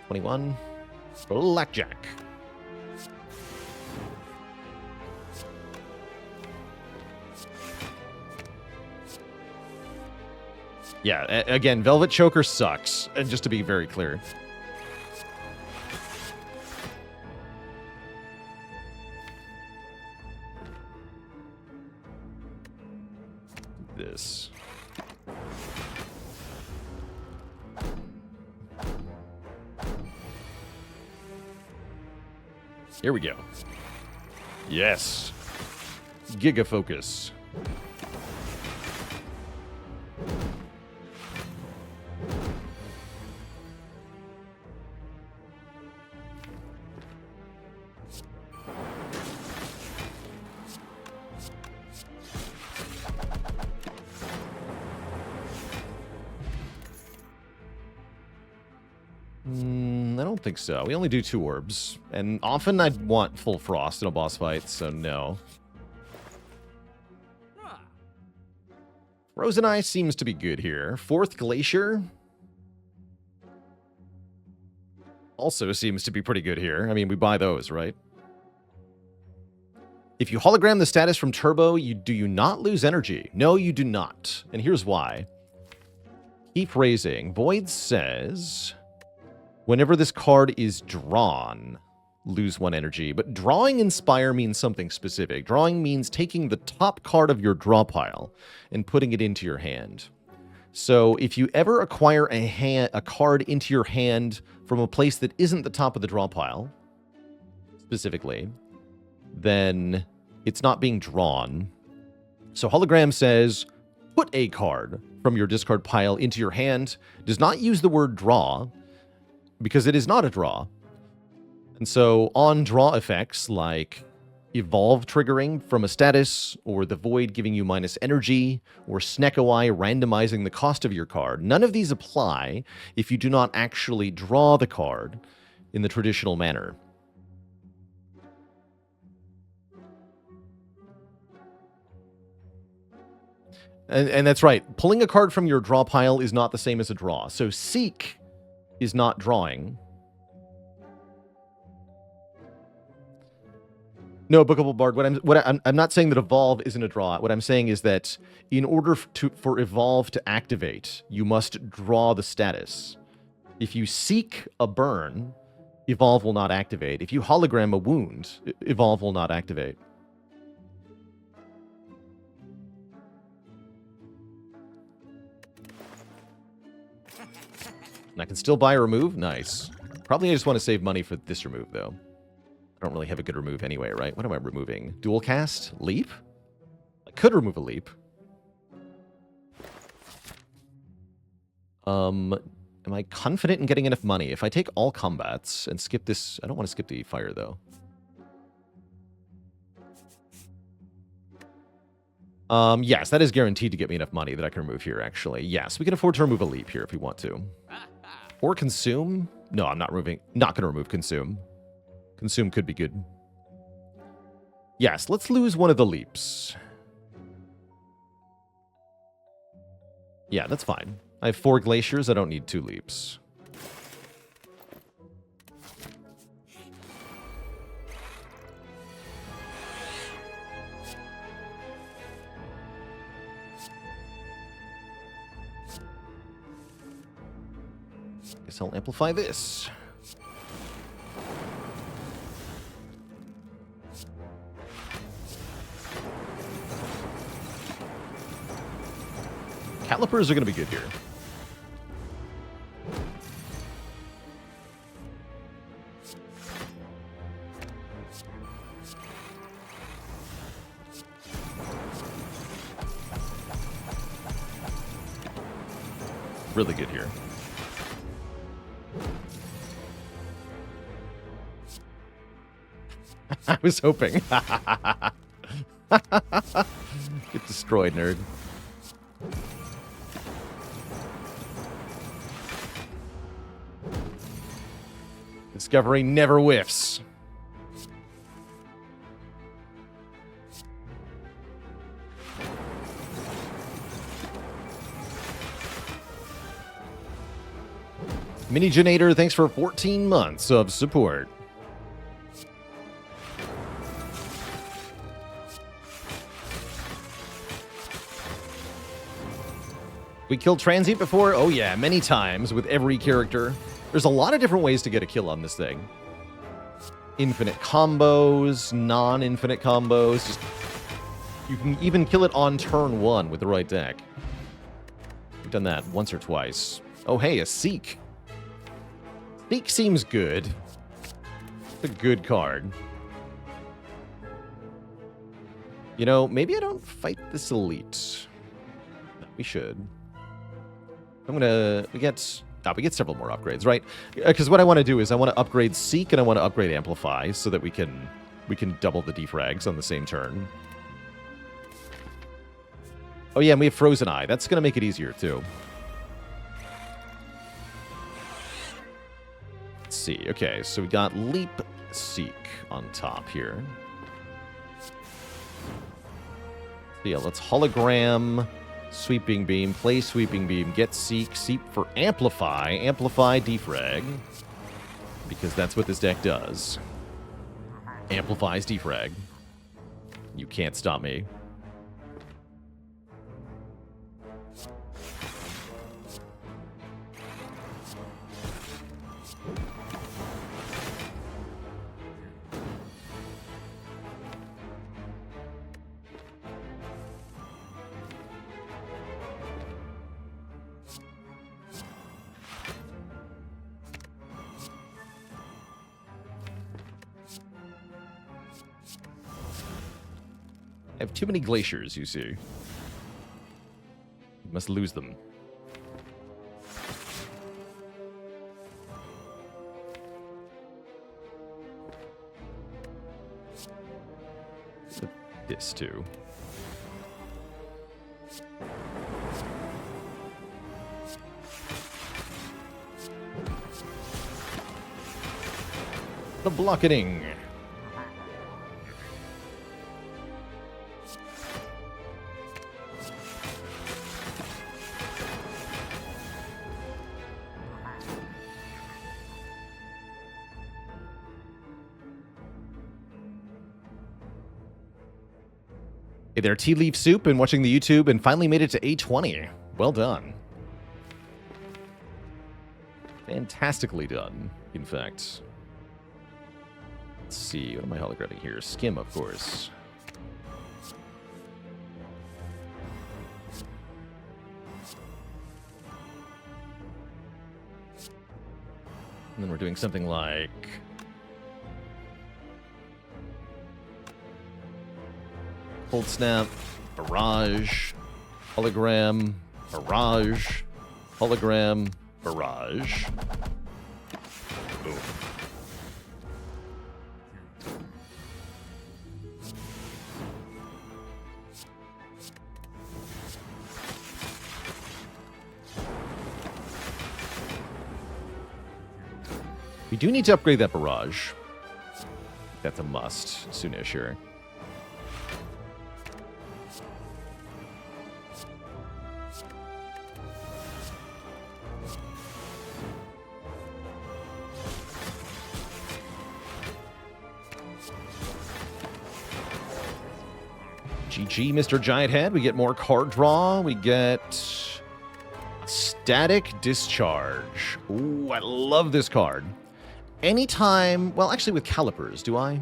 $21. Blackjack. Yeah, again, Velvet Choker sucks, and just to be very clear. This. Here we go. Yes. Giga Focus. I don't think so. We only do 2 orbs. And often I'd want full frost in a boss fight, so no. Frozen Ice seems to be good here. 4th Glacier also seems to be pretty good here. I mean, we buy those, right? If you hologram the status from Turbo, do you not lose energy? No, you do not. And here's why. Keep raising. Void says, whenever this card is drawn, lose 1 energy. But drawing Inspire means something specific. Drawing means taking the top card of your draw pile and putting it into your hand. So if you ever acquire a card into your hand from a place that isn't the top of the draw pile, specifically, then it's not being drawn. So Hologram says, put a card from your discard pile into your hand. Does not use the word draw, because it is not a draw. And so on draw effects like Evolve triggering from a status, or the Void giving you minus energy, or Snekoi randomizing the cost of your card, none of these apply if you do not actually draw the card in the traditional manner. And that's right. Pulling a card from your draw pile is not the same as a draw. So Seek is not drawing. No, Bookable Bard. I'm not saying that Evolve isn't a draw. What I'm saying is that in order for Evolve to activate, you must draw the status. If you seek a burn, Evolve will not activate. If you hologram a wound, Evolve will not activate. And I can still buy a remove? Nice. Probably I just want to save money for this remove, though. I don't really have a good remove anyway, right? What am I removing? Dual cast? Leap? I could remove a leap. Am I confident in getting enough money? If I take all combats and skip this... I don't want to skip the fire, though. Yes, that is guaranteed to get me enough money that I can remove here, actually. Yes, we can afford to remove a leap here if we want to. Or consume? No, I'm not going to remove consume. Consume could be good. Yes, let's lose one of the leaps. Yeah, that's fine. I have 4 glaciers. I don't need 2 leaps. Guess I'll amplify this. Calipers are going to be good here. Really good here. I was hoping. Get destroyed, nerd. Discovery never whiffs. Minigenator, thanks for 14 months of support. We killed Transient before? Oh yeah, many times with every character. There's a lot of different ways to get a kill on this thing. Infinite combos, non-infinite combos. Just, you can even kill it on turn 1 with the right deck. We've done that once or twice. Oh hey, a Seek. Seek seems good. It's a good card. You know, maybe I don't fight this elite. No, we should. We get several more upgrades, right? Because what I want to do is I want to upgrade Seek and I want to upgrade Amplify so that we can double the defrags on the same turn. Oh yeah, and we have Frozen Eye. That's going to make it easier too. Let's see. Okay, so we got Leap, Seek on top here. So yeah, let's Hologram, Sweeping Beam, play Sweeping Beam, get Seek, Seek for Amplify, Amplify defrag, because that's what this deck does. Amplifies defrag. You can't stop me. I have too many glaciers, you see. You must lose them. This too. The blocketing. Hey there, Tea Leaf Soup, and watching the YouTube, and finally made it to 820. Well done. Fantastically done, in fact. Let's see, what am I hologramming here? Skim, of course. And then we're doing something like... Cold Snap, Barrage, Hologram, Barrage, Hologram, Barrage. Boom. We do need to upgrade that Barrage. That's a must, soonish here. GG, Mr. Giant Head. We get more card draw. We get Static Discharge. Ooh, I love this card. Anytime, well, actually with Calipers, do I?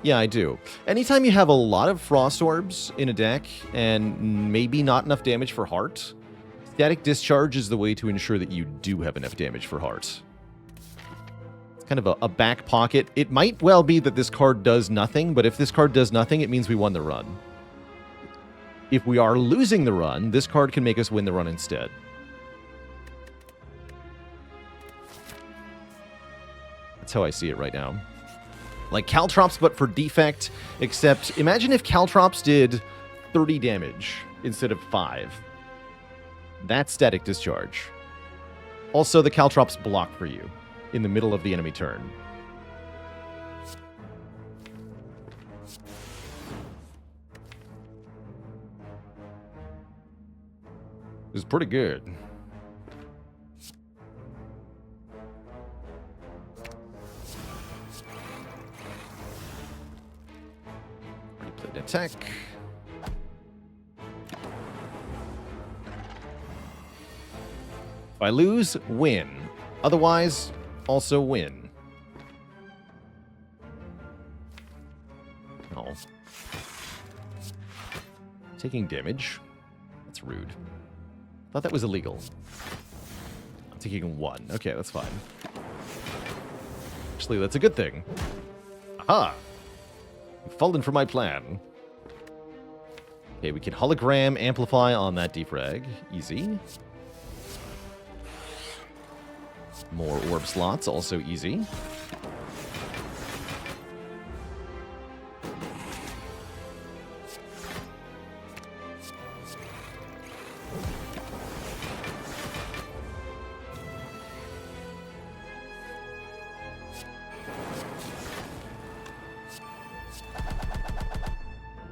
Yeah, I do. Anytime you have a lot of Frost Orbs in a deck and maybe not enough damage for Heart, Static Discharge is the way to ensure that you do have enough damage for Heart. Kind of a back pocket. It might well be that this card does nothing, but if this card does nothing, it means we won the run. If we are losing the run, this card can make us win the run instead. That's how I see it right now. Like Caltrops, but for Defect, except imagine if Caltrops did 30 damage instead of 5. That's Static Discharge. Also, the Caltrops block for you in the middle of the enemy turn. It was pretty good. Already played attack. If I lose, win. Otherwise, also win. Oh. Taking damage. That's rude. Thought that was illegal. I'm taking 1. Okay, that's fine. Actually, that's a good thing. Aha! You've fallen for my plan. Okay, we can hologram amplify on that defrag. Easy. More orb slots, also easy.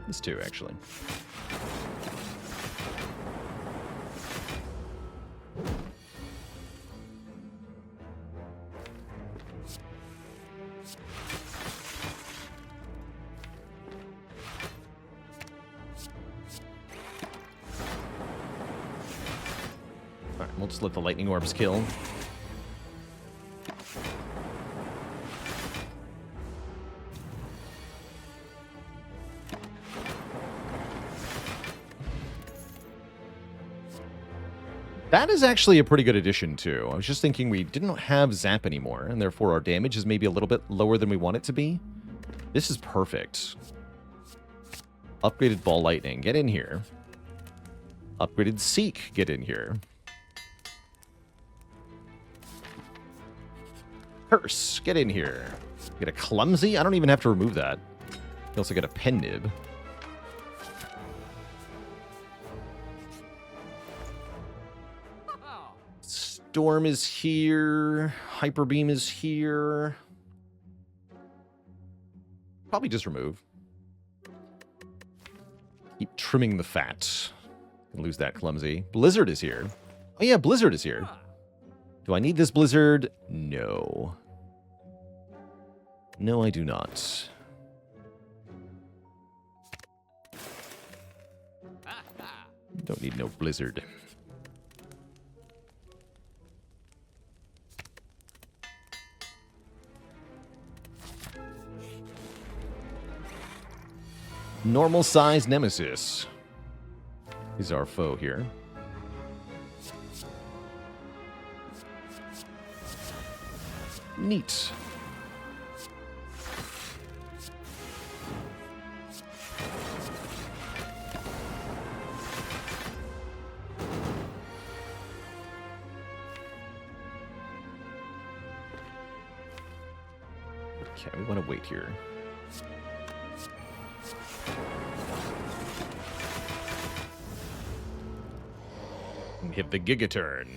This too, actually. Alright, we'll just let the lightning orbs kill. That is actually a pretty good addition, too. I was just thinking we didn't have Zap anymore, and therefore our damage is maybe a little bit lower than we want it to be. This is perfect. Upgraded Ball Lightning, get in here. Upgraded Seek, get in here. Curse, get in here. Get a Clumsy? I don't even have to remove that. You also get a Pen Nib. Storm is here. Hyper Beam is here. Probably just remove. Keep trimming the fat. Lose that Clumsy. Blizzard is here. Oh yeah, Blizzard is here. Do I need this Blizzard? No. No, I do not. Don't need no Blizzard. Normal size Nemesis is our foe here. Neat. Okay, we want to wait here. Hit the Gigaturn.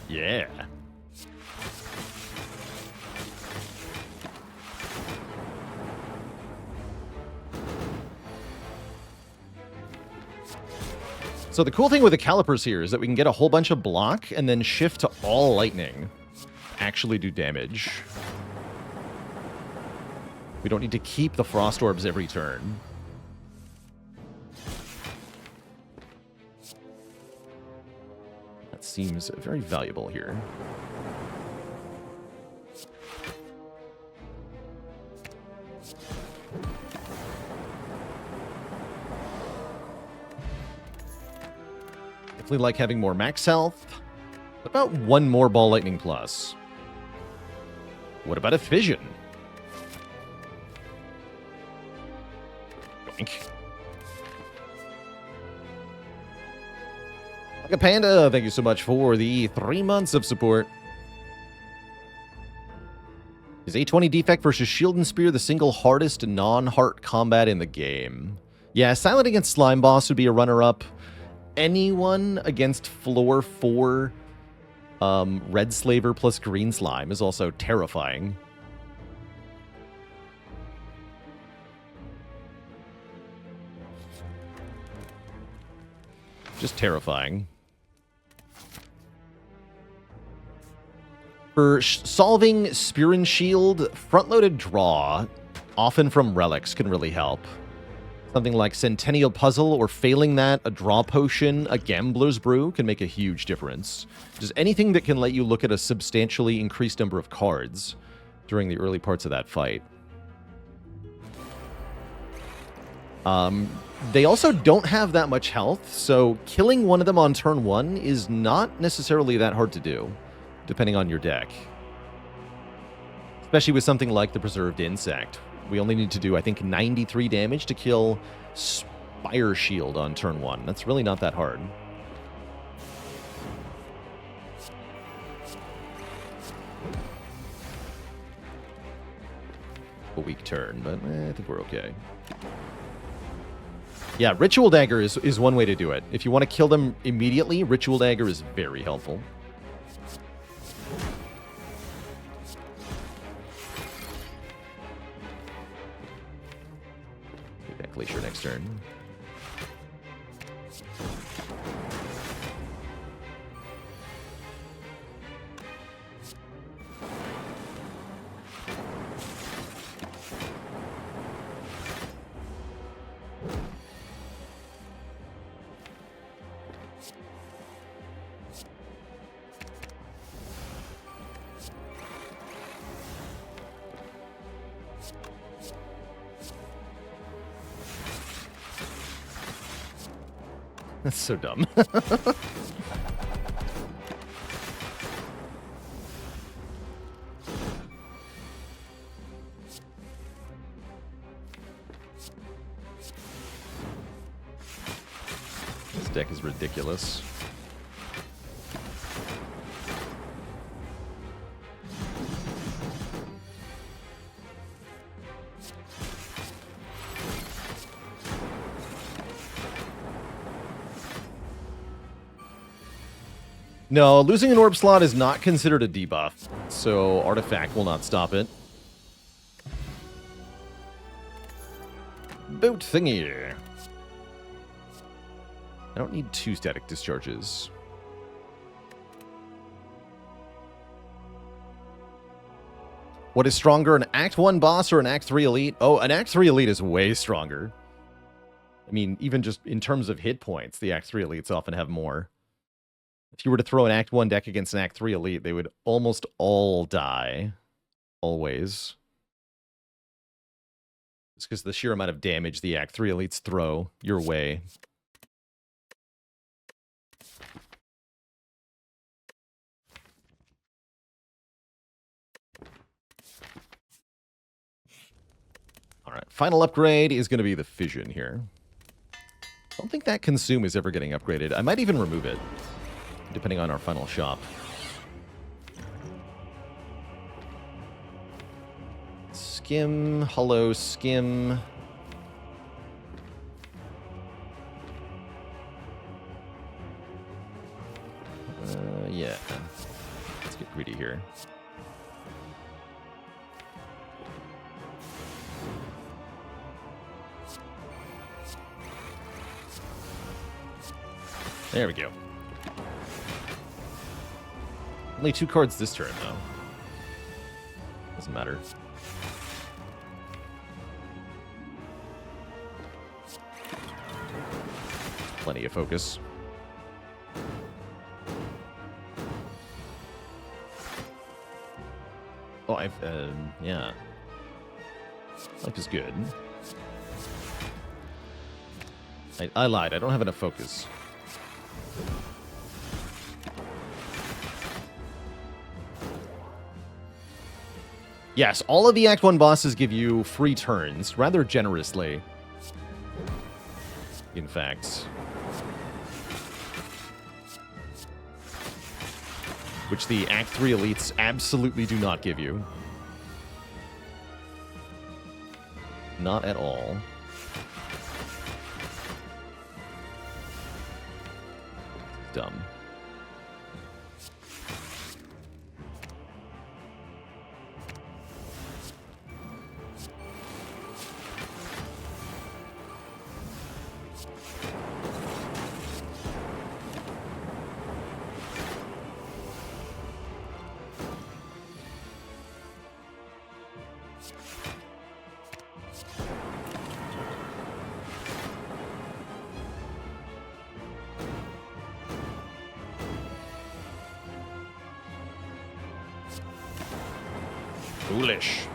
Yeah. So the cool thing with the calipers here is that we can get a whole bunch of block and then shift to all lightning. Actually do damage. We don't need to keep the Frost Orbs every turn. That seems very valuable here. Definitely like having more max health. What about one more Ball Lightning Plus? What about a Fission? Boink. Like a Panda, thank you so much for the 3 months of support. Is A20 Defect versus Shield and Spear the single hardest non-heart combat in the game? Yeah, Silent against Slime Boss would be a runner-up. Anyone against floor 4 Red Slaver plus Green Slime is also terrifying. Just terrifying. For solving Spear and Shield, front-loaded draw, often from relics, can really help. Something like Centennial Puzzle, or failing that, a draw potion, a Gambler's Brew can make a huge difference. Just anything that can let you look at a substantially increased number of cards during the early parts of that fight. They also don't have that much health, so killing one of them on turn 1 is not necessarily that hard to do, depending on your deck. Especially with something like the Preserved Insect. We only need to do, I think, 93 damage to kill Spire Shield on turn 1. That's really not that hard. A weak turn, but I think we're okay. Yeah, Ritual Dagger is one way to do it. If you want to kill them immediately, Ritual Dagger is very helpful. Take that Glacier next turn. That's so dumb. This deck is ridiculous. No, losing an orb slot is not considered a debuff, so Artifact will not stop it. Boat thingy. I don't need 2 static discharges. What is stronger, an Act 1 boss or an Act 3 elite? Oh, an Act 3 elite is way stronger. I mean, even just in terms of hit points, the Act 3 elites often have more. If you were to throw an Act 1 deck against an Act 3 elite, they would almost all die. Always. It's because the sheer amount of damage the Act 3 elites throw your way. Alright, final upgrade is going to be the Fission here. I don't think that Consume is ever getting upgraded. I might even remove it, depending on our final shop. Skim, Hollow, Skim. Yeah. Let's get greedy here. There we go. Only 2 cards this turn, though. Doesn't matter. Plenty of focus. Oh, yeah. Life is good. I lied. I don't have enough focus. Yes, all of the Act 1 bosses give you free turns, rather generously. In fact. Which the Act 3 elites absolutely do not give you. Not at all. Dumb. Foolish.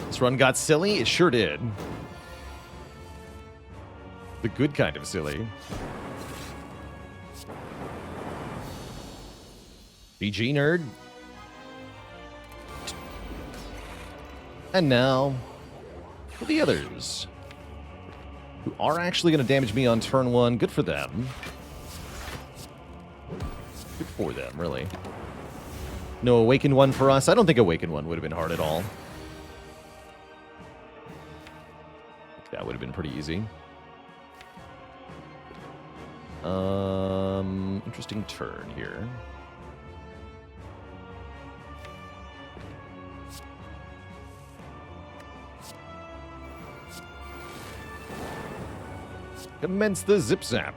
This run got silly? It sure did. The good kind of silly. BG nerd. And now, for the others, who are actually going to damage me on turn 1. Good for them. Good for them, really. No Awakened One for us. I don't think Awakened One would have been hard at all. That would have been pretty easy. Interesting turn here. Commence the zip zap.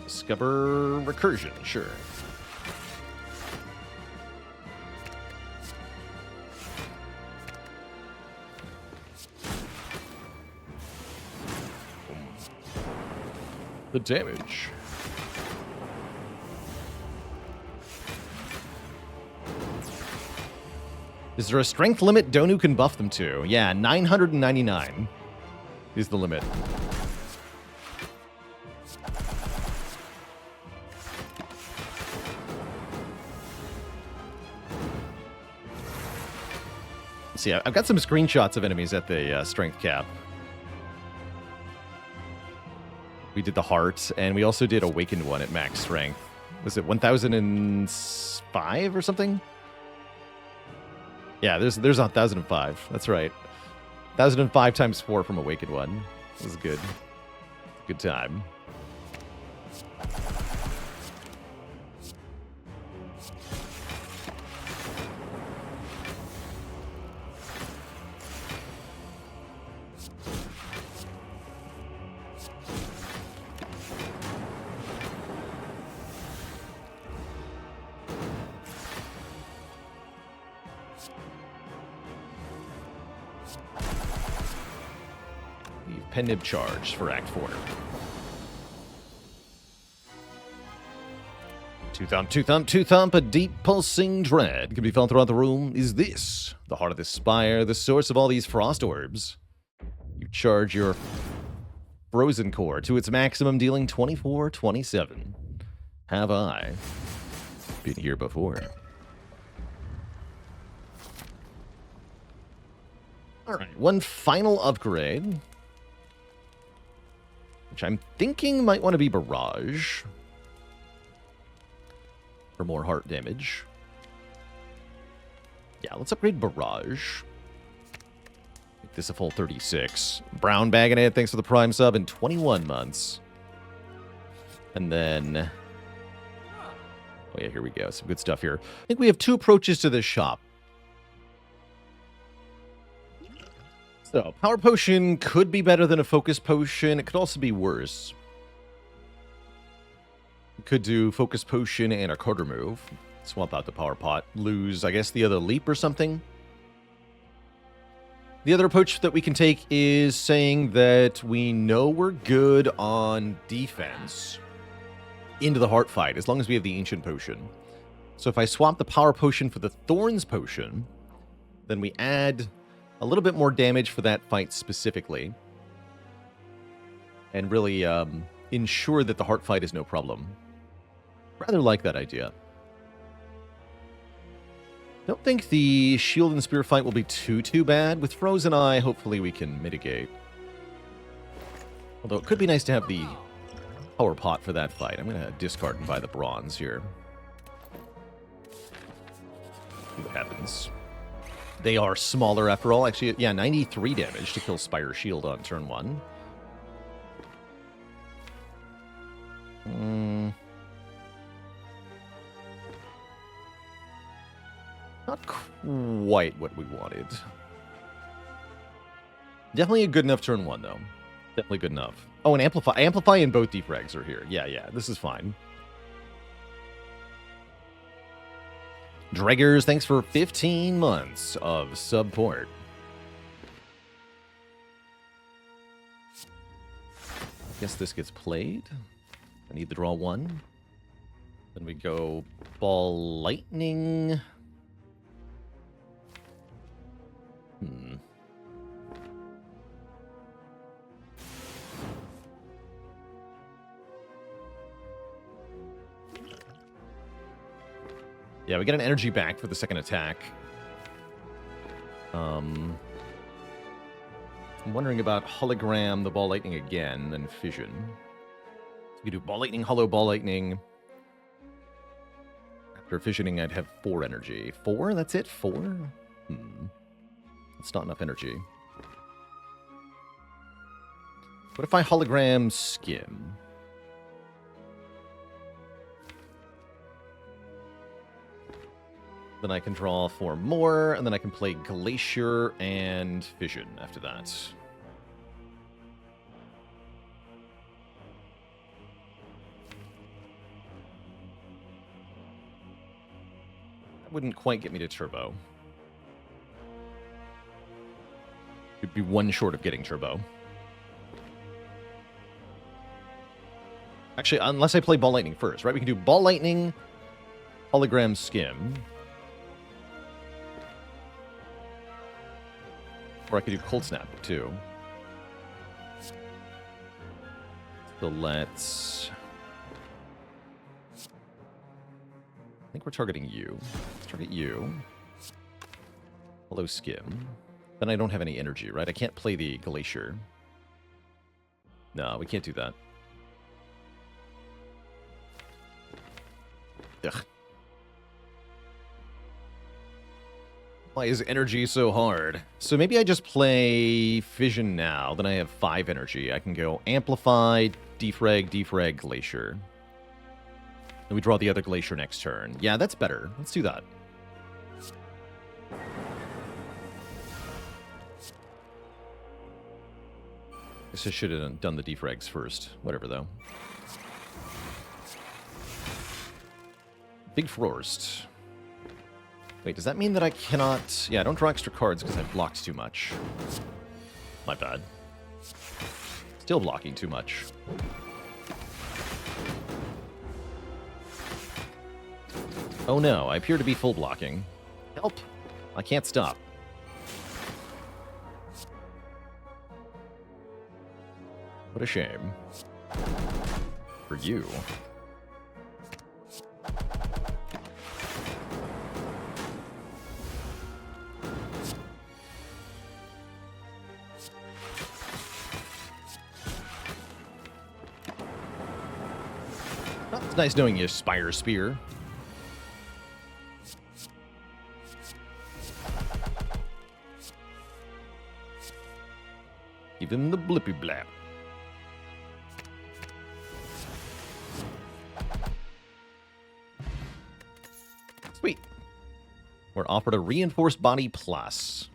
Discover recursion, sure. The damage. Is there a strength limit Donu can buff them to? Yeah, 999 is the limit. See, I've got some screenshots of enemies at the strength cap. We did the heart, and we also did Awakened One at max strength. Was it 1005 or something? Yeah, there's 1005. That's right. 1005 times 4 from Awakened One. This is good. Good time. Nib charge for Act 4. Two thump, a deep pulsing dread can be felt throughout the room. Is this the heart of the spire, the source of all these frost orbs? You charge your frozen core to its maximum, dealing 24/27. Have I been here before? Alright, one final upgrade, which I'm thinking might want to be Barrage for more heart damage. Yeah, let's upgrade Barrage. Make this a full 36. Brown bagging it, thanks for the Prime sub, in 21 months. And then... oh yeah, here we go. Some good stuff here. I think we have two approaches to this shop. So, Power Potion could be better than a Focus Potion. It could also be worse. We could do Focus Potion and a Quarter Move. Swap out the Power Pot. Lose, I guess, the other Leap or something. The other approach that we can take is saying that we know we're good on defense into the heart fight, as long as we have the Ancient Potion. So if I swap the Power Potion for the Thorns Potion, then we add a little bit more damage for that fight specifically, and really ensure that the heart fight is no problem. Rather like that idea. Don't think the Shield and Spear fight will be too bad. With Frozen Eye, hopefully we can mitigate. Although it could be nice to have the Power Pot for that fight. I'm going to discard and buy the bronze here. See what happens. They are smaller after all. Actually, yeah, 93 damage to kill Spire Shield on turn 1. Not quite what we wanted. Definitely a good enough turn 1, though. Definitely good enough. Oh, and Amplify. Amplify and both Defrags are here. Yeah, this is fine. Dreggers, thanks for 15 months of support. Guess this gets played. I need to draw 1. Then we go Ball Lightning. Yeah, we get an energy back for the second attack. I'm wondering about Hologram, the Ball Lightning again, and Fission. So we do Ball Lightning, Hollow Ball Lightning. After fissioning, I'd have 4 energy. 4? That's it? 4? That's not enough energy. What if I Hologram Skim? Then I can draw 4 more, and then I can play Glacier and Fission after that. That wouldn't quite get me to Turbo. It'd be 1 short of getting Turbo. Actually, unless I play Ball Lightning first, right? We can do Ball Lightning, Hologram Skim. Or I could do Cold Snap, too. So let's... I think we're targeting you. Let's target you. Hello, Skim. Then I don't have any energy, right? I can't play the Glacier. No, we can't do that. Ugh. Why is energy so hard? So maybe I just play Fission now. Then I have 5 energy. I can go Amplify, Defrag, Glacier. Then we draw the other Glacier next turn. Yeah, that's better. Let's do that. Guess I should have done the Defrags first. Whatever, though. Big Frost. Wait, does that mean that I cannot... Yeah, I don't draw extra cards because I've blocked too much. My bad. Still blocking too much. Oh no, I appear to be full blocking. Help! I can't stop. What a shame. For you. It's nice knowing you, Spire Spear. Give him the blippy blap. Sweet. We're offered a Reinforced Body Plus.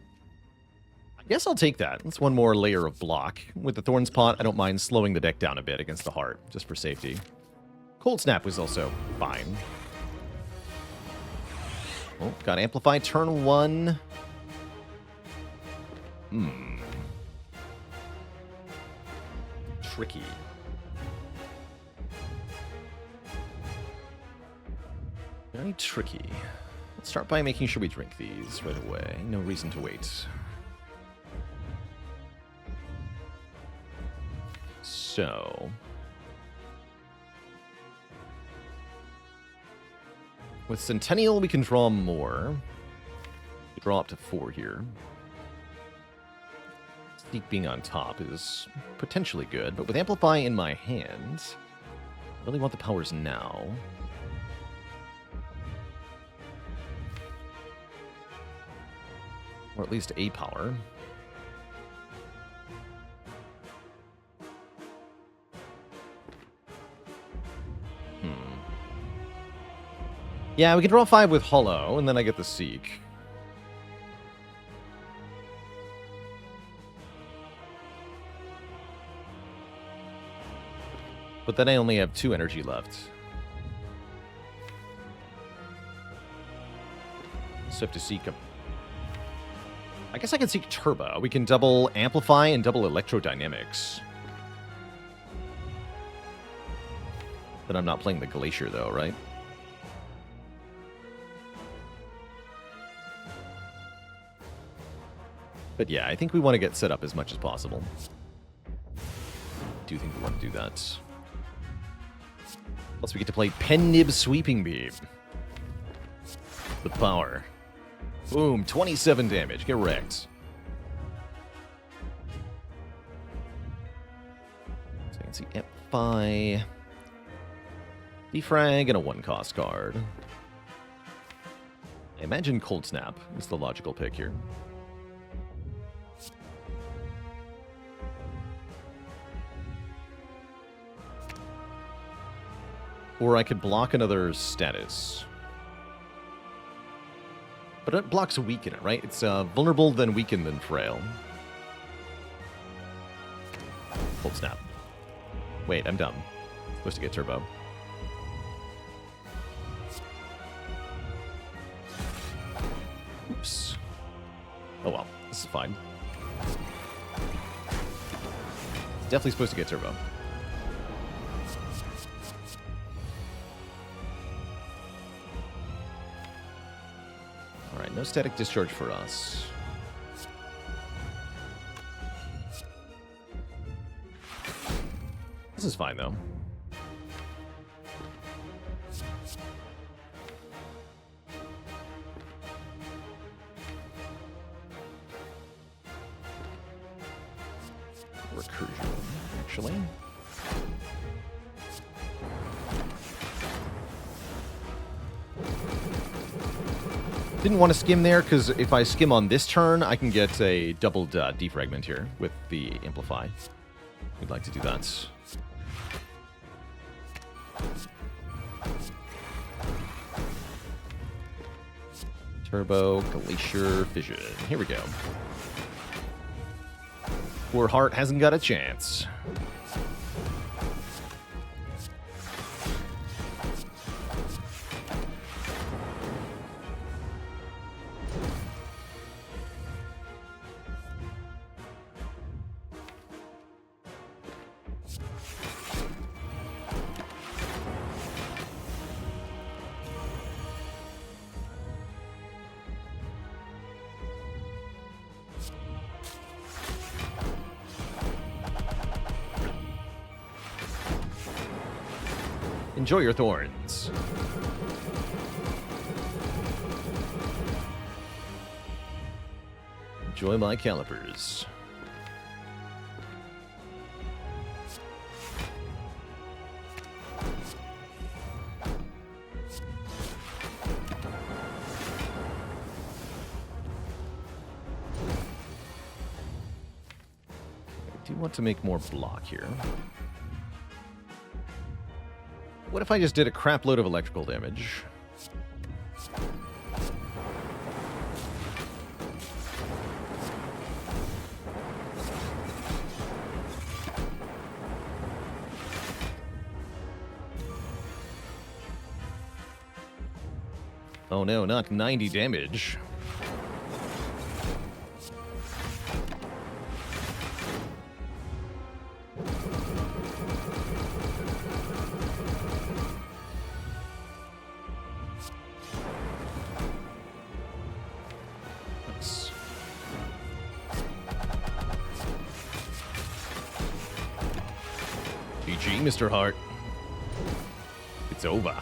I guess I'll take that. That's 1 more layer of block. With the Thorns Pot, I don't mind slowing the deck down a bit against the heart, just for safety. Cold Snap was also fine. Oh, got Amplify turn 1. Tricky. Very tricky. Let's start by making sure we drink these right away. No reason to wait. So... with Centennial, we can draw more. We draw up to 4 here. Steep being on top is potentially good, but with Amplify in my hand, I really want the powers now. Or at least a power. Yeah, we can draw 5 with Hollow, and then I get the Seek. But then I only have 2 energy left. So I have to seek a... I guess I can seek Turbo. We can double Amplify and double Electrodynamics. Then I'm not playing the Glacier, though, right? But yeah, I think we want to get set up as much as possible. I do think we want to do that. Plus we get to play Pen Nib Sweeping Beam. The power. Boom, 27 damage. Get wrecked. So I can see Amplify, Defrag, and a 1-cost card. I imagine Cold Snap is the logical pick here. Or I could block another status. But it blocks Weaken it, right? It's vulnerable, then weaken, then frail. Cold Snap. Wait, I'm dumb. Supposed to get Turbo. Oops. Oh well, this is fine. Definitely supposed to get Turbo. Alright, no static discharge for us. This is fine, though. Recursion, actually. Didn't want to skim there, because if I skim on this turn, I can get a doubled defragment here with the Amplify. We'd like to do that. Turbo, Glacier, Fission. Here we go. Poor Heart hasn't got a chance. Enjoy your thorns. Enjoy my calipers. I do want to make more block here. What if I just did a crap load of electrical damage? Oh no, not 90 damage. GG, Mr. Hart. It's over.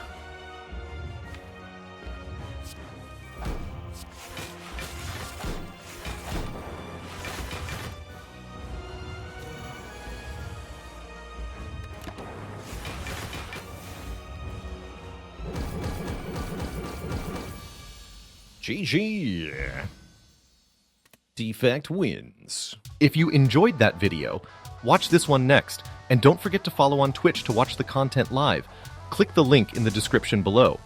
GG. Defect wins. If you enjoyed that video, watch this one next, and don't forget to follow on Twitch to watch the content live. Click the link in the description below.